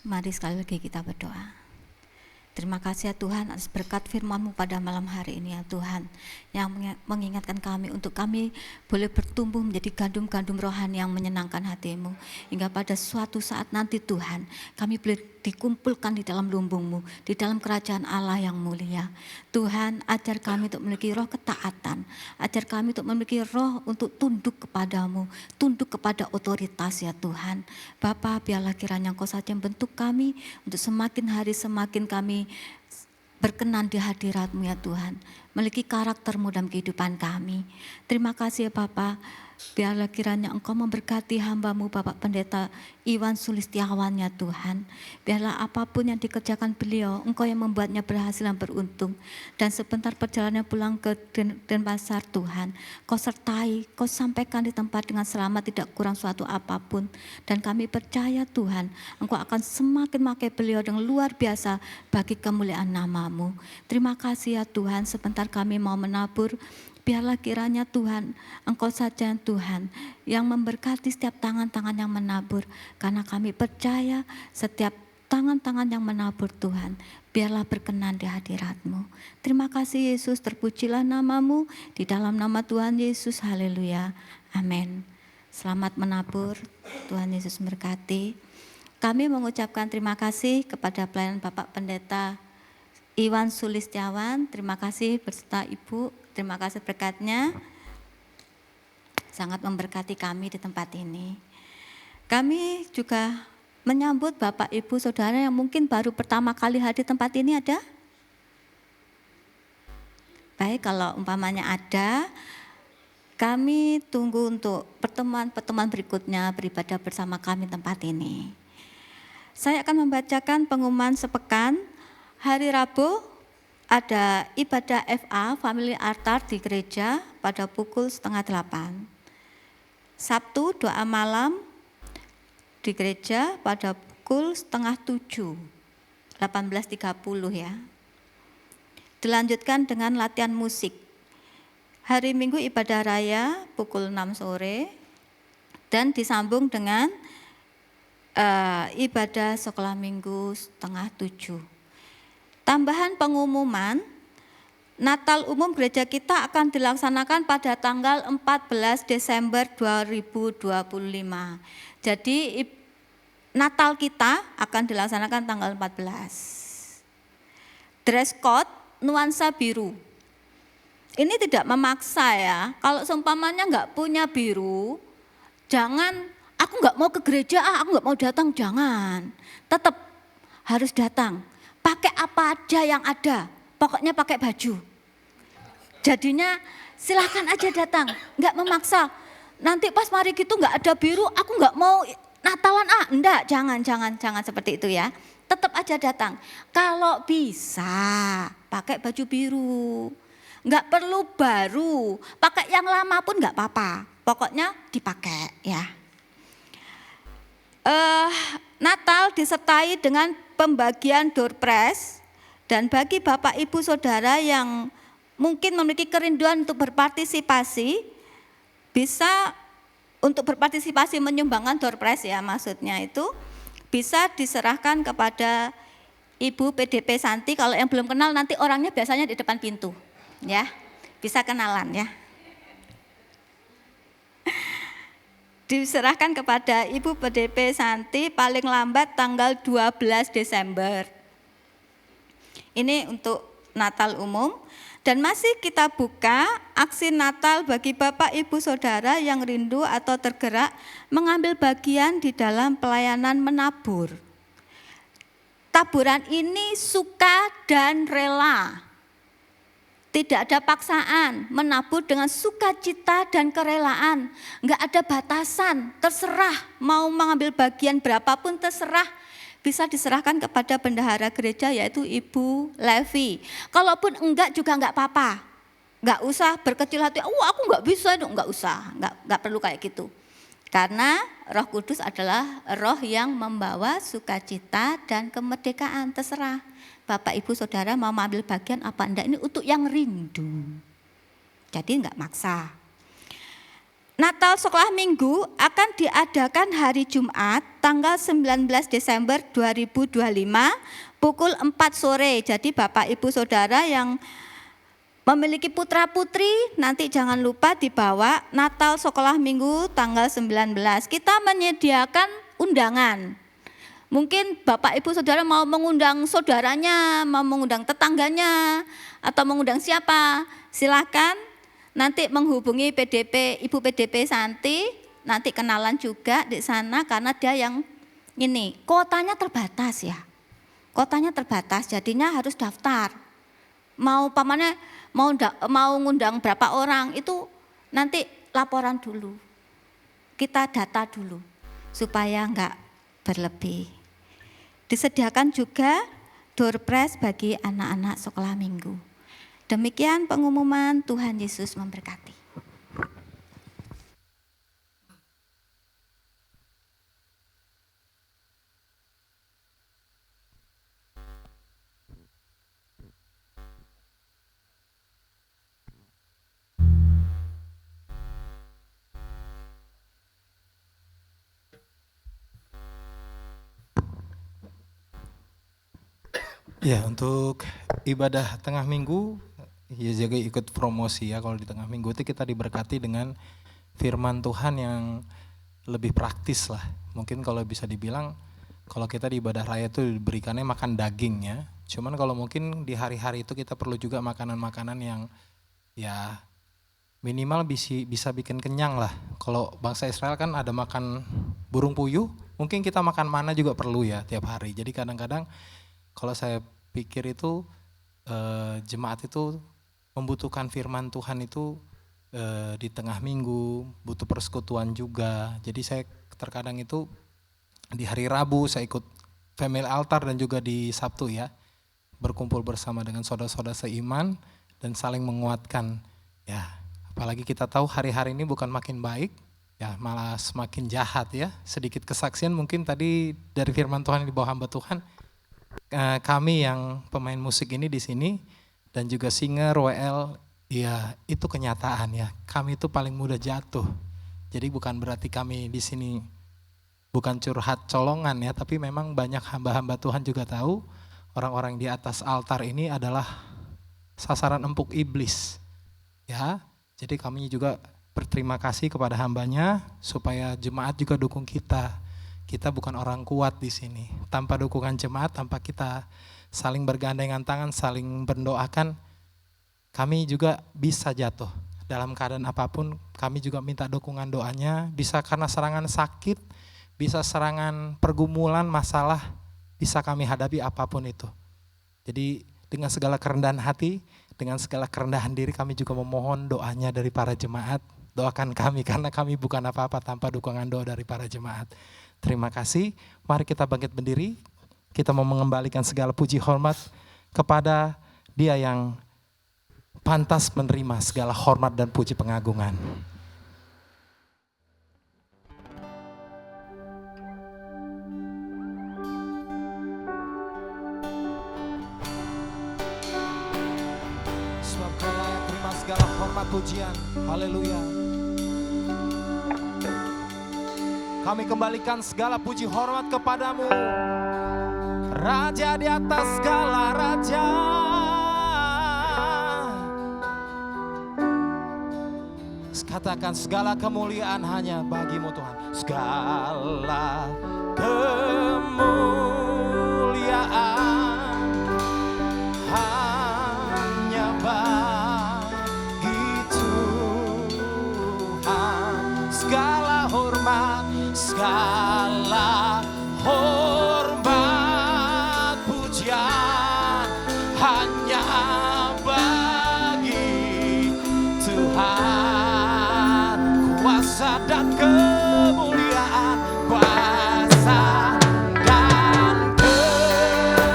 Mari sekali lagi kita berdoa. Terima kasih ya Tuhan atas berkat firman-Mu pada malam hari ini ya Tuhan, yang mengingatkan kami untuk kami boleh bertumbuh menjadi gandum-gandum rohani yang menyenangkan hati-Mu, hingga pada suatu saat nanti Tuhan kami boleh dikumpulkan di dalam lumbung-Mu, di dalam kerajaan Allah yang mulia. Tuhan, ajar kami untuk memiliki roh ketaatan, ajar kami untuk memiliki roh untuk tunduk kepadamu, tunduk kepada otoritas ya Tuhan. Bapa, biarlah kiranya Engkau saja membentuk kami untuk semakin hari semakin kami berkenan di hadirat-Mu ya Tuhan, memiliki karakter-Mu dalam kehidupan kami. Terima kasih ya Bapa. Biarlah kiranya Engkau memberkati hamba-Mu Bapak Pendeta Iwan Sulistiawan ya Tuhan. Biarlah apapun yang dikerjakan beliau, Engkau yang membuatnya berhasil dan beruntung. Dan sebentar perjalanan pulang ke Denpasar Tuhan, Kau sertai, Kau sampaikan di tempat dengan selamat, tidak kurang suatu apapun. Dan kami percaya Tuhan, Engkau akan semakin memakai beliau dengan luar biasa bagi kemuliaan nama-Mu. Terima kasih ya Tuhan, sebentar kami mau menabur. Biarlah kiranya Tuhan, Engkau saja Tuhan yang memberkati setiap tangan-tangan yang menabur. Karena kami percaya setiap tangan-tangan yang menabur Tuhan, biarlah berkenan di hadirat-Mu. Terima kasih Yesus, terpujilah nama-Mu di dalam nama Tuhan Yesus, haleluya, amin. Selamat menabur, Tuhan Yesus memberkati. Kami mengucapkan terima kasih kepada pelayanan Bapak Pendeta Iwan Sulistiawan, terima kasih beserta Ibu. Terima kasih berkatnya, sangat memberkati kami di tempat ini. Kami juga menyambut Bapak Ibu Saudara yang mungkin baru pertama kali hadir di tempat ini, ada? Baik, kalau umpamanya ada, kami tunggu untuk pertemuan-pertemuan berikutnya beribadah bersama kami di tempat ini. Saya akan membacakan pengumuman sepekan. Hari Rabu ada ibadah FA Family Altar di gereja pada pukul 7:30. Sabtu doa malam di gereja pada pukul 6:30, 18.30 ya. Dilanjutkan dengan latihan musik. Hari Minggu ibadah raya pukul 6 sore dan disambung dengan ibadah sekolah minggu 6:30. Tambahan pengumuman, Natal umum gereja kita akan dilaksanakan pada tanggal 14 Desember 2025. Jadi Natal kita akan dilaksanakan tanggal 14. Dress code nuansa biru. Ini tidak memaksa ya, kalau seumpamanya enggak punya biru, jangan, aku enggak mau ke gereja, aku enggak mau datang, jangan. Tetap harus datang. Pakai apa aja yang ada, pokoknya pakai baju. Jadinya silahkan aja datang, enggak memaksa. Nanti pas mari gitu enggak ada biru, aku enggak mau Natalan, enggak, jangan seperti itu ya. Tetap aja datang. Kalau bisa pakai baju biru, enggak perlu baru, pakai yang lama pun enggak apa-apa. Pokoknya dipakai ya. Natal disertai dengan pembagian door prize, dan bagi Bapak Ibu Saudara yang mungkin memiliki kerinduan untuk berpartisipasi, bisa untuk berpartisipasi menyumbangkan door prize ya, maksudnya itu bisa diserahkan kepada Ibu PDP Santi. Kalau yang belum kenal nanti orangnya biasanya di depan pintu ya, bisa kenalan ya. Diserahkan kepada Ibu PDP Santi paling lambat tanggal 12 Desember. Ini untuk Natal umum. Dan masih kita buka aksi Natal bagi Bapak Ibu Saudara yang rindu atau tergerak mengambil bagian di dalam pelayanan menabur. Taburan ini suka dan rela. Tidak ada paksaan, menabur dengan sukacita dan kerelaan. Enggak ada batasan, terserah mau mengambil bagian berapapun terserah. Bisa diserahkan kepada bendahara gereja yaitu Ibu Levi. Kalaupun enggak juga enggak apa-apa. Enggak usah berkecil hati, aku enggak bisa, enggak usah. Enggak perlu kayak gitu. Karena Roh Kudus adalah roh yang membawa sukacita dan kemerdekaan, terserah. Bapak Ibu Saudara mau ambil bagian apa enggak, ini untuk yang rindu. Jadi enggak maksa. Natal sekolah minggu akan diadakan hari Jumat tanggal 19 Desember 2025 pukul 4 sore. Jadi Bapak Ibu Saudara yang memiliki putra putri nanti jangan lupa dibawa Natal sekolah minggu tanggal 19. Kita menyediakan undangan. Mungkin Bapak Ibu Saudara mau mengundang saudaranya, mau mengundang tetangganya, atau mengundang siapa, silakan nanti menghubungi PDP, Ibu PDP Santi, nanti kenalan juga di sana karena dia yang ini, kotanya terbatas ya. Kotanya terbatas jadinya harus daftar. Mau pamannya mau ngundang berapa orang itu nanti laporan dulu. Kita data dulu supaya enggak berlebih. Disediakan juga door prize bagi anak-anak sekolah minggu. Demikian pengumuman, Tuhan Yesus memberkati. Ya, untuk ibadah tengah minggu, ya juga ikut promosi ya. Kalau di tengah minggu itu kita diberkati dengan firman Tuhan yang lebih praktis lah. Mungkin kalau bisa dibilang, kalau kita di ibadah raya itu diberikannya makan daging ya. Cuman kalau mungkin di hari-hari itu kita perlu juga makanan-makanan yang ya minimal bisa bikin kenyang lah. Kalau bangsa Israel kan ada makan burung puyuh, mungkin kita makan mana juga perlu ya tiap hari. Jadi kadang-kadang kalau saya pikir itu jemaat itu membutuhkan firman Tuhan itu di tengah minggu, butuh persekutuan juga. Jadi saya terkadang itu di hari Rabu saya ikut family altar dan juga di Sabtu ya, berkumpul bersama dengan saudara-saudara seiman dan saling menguatkan. Ya, apalagi kita tahu hari-hari ini bukan makin baik, ya malah semakin jahat ya. Sedikit kesaksian mungkin tadi dari firman Tuhan yang dibawa hamba Tuhan. Kami yang pemain musik ini di sini dan juga singer WL, ya itu kenyataan ya. Kami itu paling mudah jatuh. Jadi bukan berarti kami di sini bukan curhat colongan ya, tapi memang banyak hamba-hamba Tuhan juga tahu orang-orang di atas altar ini adalah sasaran empuk iblis. Ya, jadi kami juga berterima kasih kepada hambanya supaya jemaat juga dukung kita. Kita bukan orang kuat di sini. Tanpa dukungan jemaat, tanpa kita saling bergandengan tangan, saling mendoakan, kami juga bisa jatuh. Dalam keadaan apapun, kami juga minta dukungan doanya. Bisa karena serangan sakit, bisa serangan pergumulan, masalah, bisa kami hadapi apapun itu. Jadi dengan segala kerendahan hati, dengan segala kerendahan diri, kami juga memohon doanya dari para jemaat. Doakan kami karena kami bukan apa-apa tanpa dukungan doa dari para jemaat. Terima kasih, mari kita bangkit berdiri, kita mau mengembalikan segala puji hormat kepada Dia yang pantas menerima segala hormat dan puji pengagungan. Sebab Kau layak terima segala hormat pujian, haleluya. Kami kembalikan segala puji hormat kepadamu, Raja di atas segala raja. Katakan segala kemuliaan hanya bagimu Tuhan. Segala kemuliaan hanya bagi Tuhan. Segala hormat, segala hormat pujian hanya bagi Tuhan. Kuasa dan kemuliaan, kuasa dan kemuliaan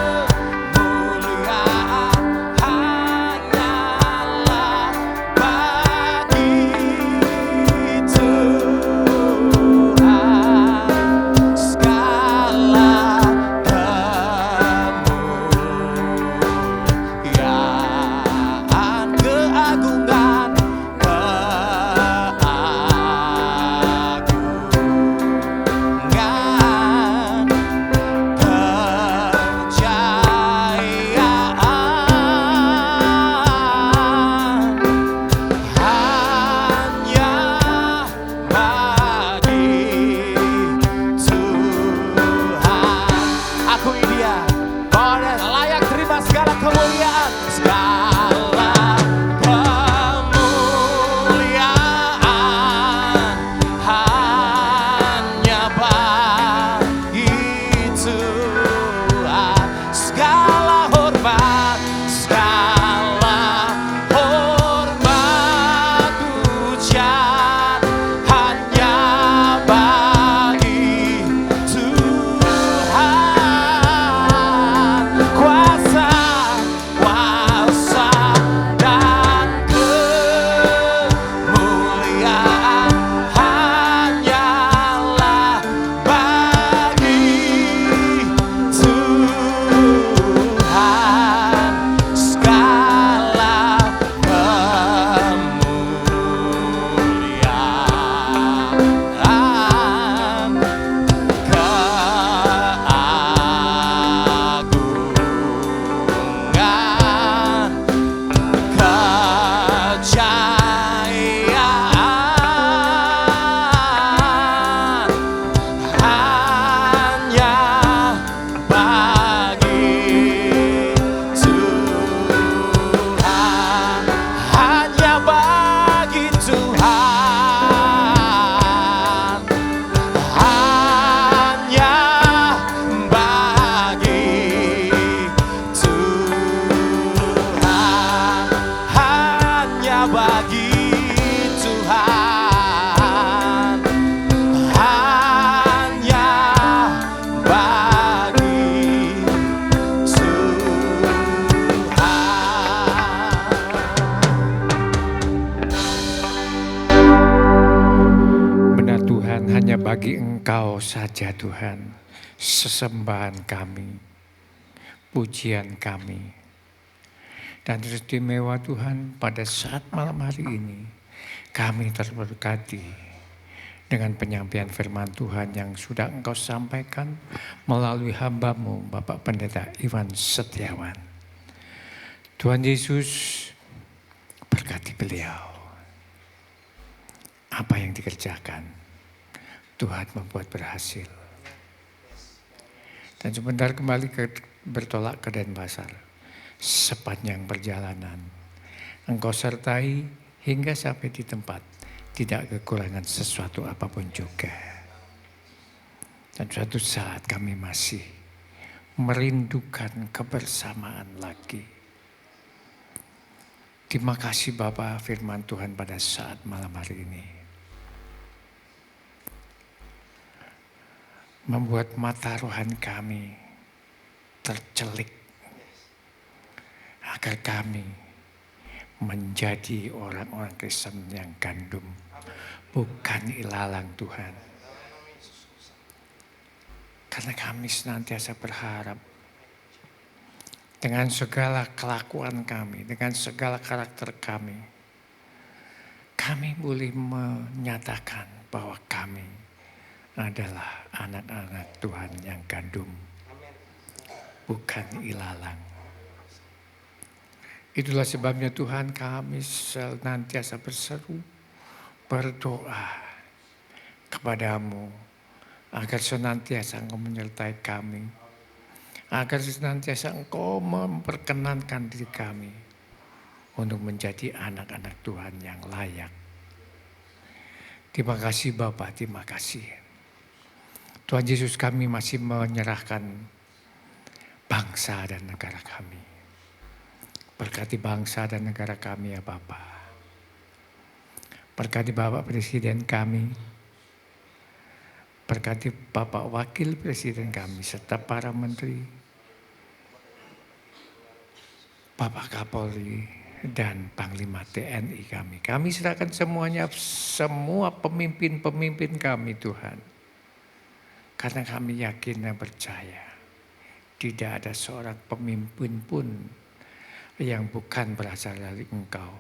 bagi Engkau saja Tuhan, sesembahan kami, pujian kami. Dan istimewa Tuhan pada saat malam hari ini, kami terberkati dengan penyampaian firman Tuhan yang sudah Engkau sampaikan melalui hamba-Mu Bapak Pendeta Iwan Setiawan. Tuhan Yesus berkati beliau. Apa yang dikerjakan, Tuhan membuat berhasil. Dan sebentar kembali bertolak ke Denpasar. Sepanjang perjalanan, Engkau sertai hingga sampai di tempat, tidak kekurangan sesuatu apapun juga. Dan suatu saat kami masih merindukan kebersamaan lagi. Terima kasih Bapa firman Tuhan pada saat malam hari ini. Membuat mata rohani kami tercelik. Agar kami menjadi orang-orang Kristen yang gandum. Bukan ilalang Tuhan. Karena kami senantiasa berharap dengan segala kelakuan kami, dengan segala karakter kami, kami boleh menyatakan bahwa kami adalah anak-anak Tuhan yang gandum, bukan ilalang. Itulah sebabnya Tuhan kami senantiasa berseru, berdoa kepadamu agar senantiasa Engkau menyertai kami, agar senantiasa Engkau memperkenankan diri kami untuk menjadi anak-anak Tuhan yang layak. Terima kasih Bapak, terima kasih. Tuhan Yesus, kami masih menyerahkan bangsa dan negara kami. Berkati bangsa dan negara kami ya Bapa. Berkati Bapak Presiden kami. Berkati Bapak Wakil Presiden kami serta para menteri. Bapak Kapolri dan Panglima TNI kami. Kami serahkan semuanya, semua pemimpin-pemimpin kami Tuhan. Karena kami yakin dan percaya tidak ada seorang pemimpin pun yang bukan berasal dari Engkau.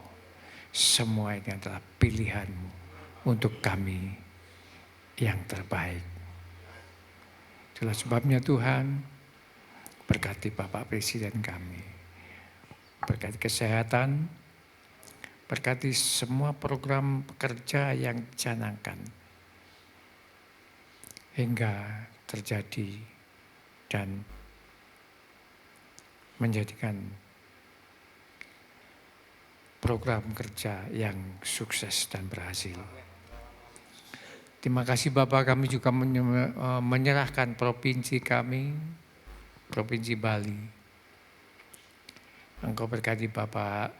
Semua ini adalah pilihan-Mu untuk kami yang terbaik. Itulah sebabnya Tuhan, berkati Bapak Presiden kami. Berkati kesehatan, berkati semua program pekerja yang dicanangkan. Hingga terjadi dan menjadikan program kerja yang sukses dan berhasil. Terima kasih Bapak, kami juga menyerahkan provinsi kami, Provinsi Bali. Engkau berkati Bapak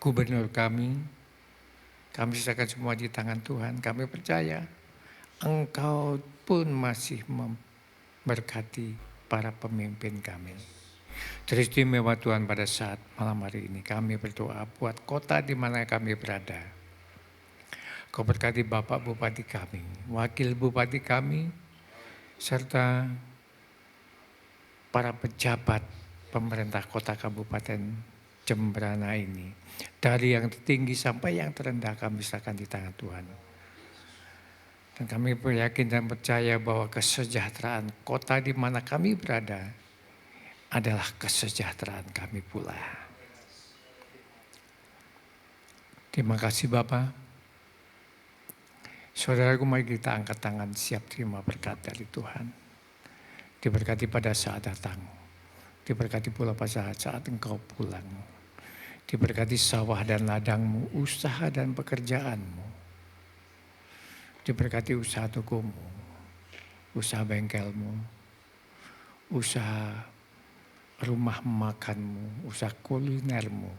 Gubernur kami serahkan semua di tangan Tuhan. Kami percaya Engkau pun masih memberkati para pemimpin kami. Teristimewa Tuhan pada saat malam hari ini kami berdoa buat kota di mana kami berada. Kau berkati Bapak Bupati kami, Wakil Bupati kami, serta para pejabat pemerintah kota Kabupaten Jembrana ini. Dari yang tertinggi sampai yang terendah kami serahkan di tangan Tuhan. Dan kami yakin dan percaya bahwa kesejahteraan kota di mana kami berada adalah kesejahteraan kami pula. Terima kasih Bapak. Saudaraku, mari kita angkat tangan siap terima berkat dari Tuhan. Diberkati pada saat datang. Diberkati pula pada saat engkau pulang. Diberkati sawah dan ladangmu, usaha dan pekerjaanmu. Diberkati usaha tokomu, usaha bengkelmu, usaha rumah makanmu, usaha kulinermu,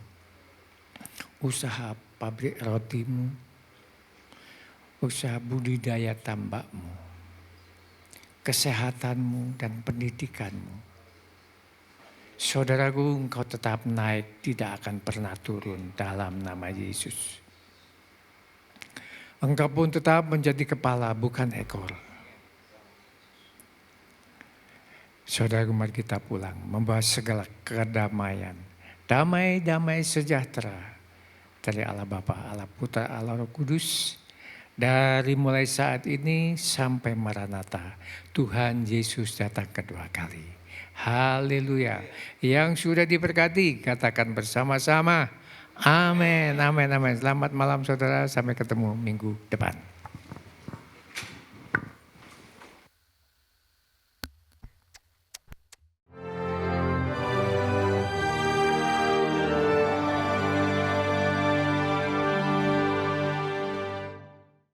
usaha pabrik rotimu, usaha budidaya tambakmu, kesehatanmu dan pendidikanmu. Saudaraku, engkau tetap naik, tidak akan pernah turun dalam nama Yesus. Engkau pun tetap menjadi kepala, bukan ekor. Saudara, mari kita pulang membawa segala kedamaian. Damai-damai sejahtera dari Allah Bapa, Allah Putra, Allah Roh Kudus. Dari mulai saat ini sampai Maranatha, Tuhan Yesus datang kedua kali. Haleluya. Yang sudah diberkati, katakan bersama-sama. Amin, amin, amin. Selamat malam saudara, sampai ketemu minggu depan.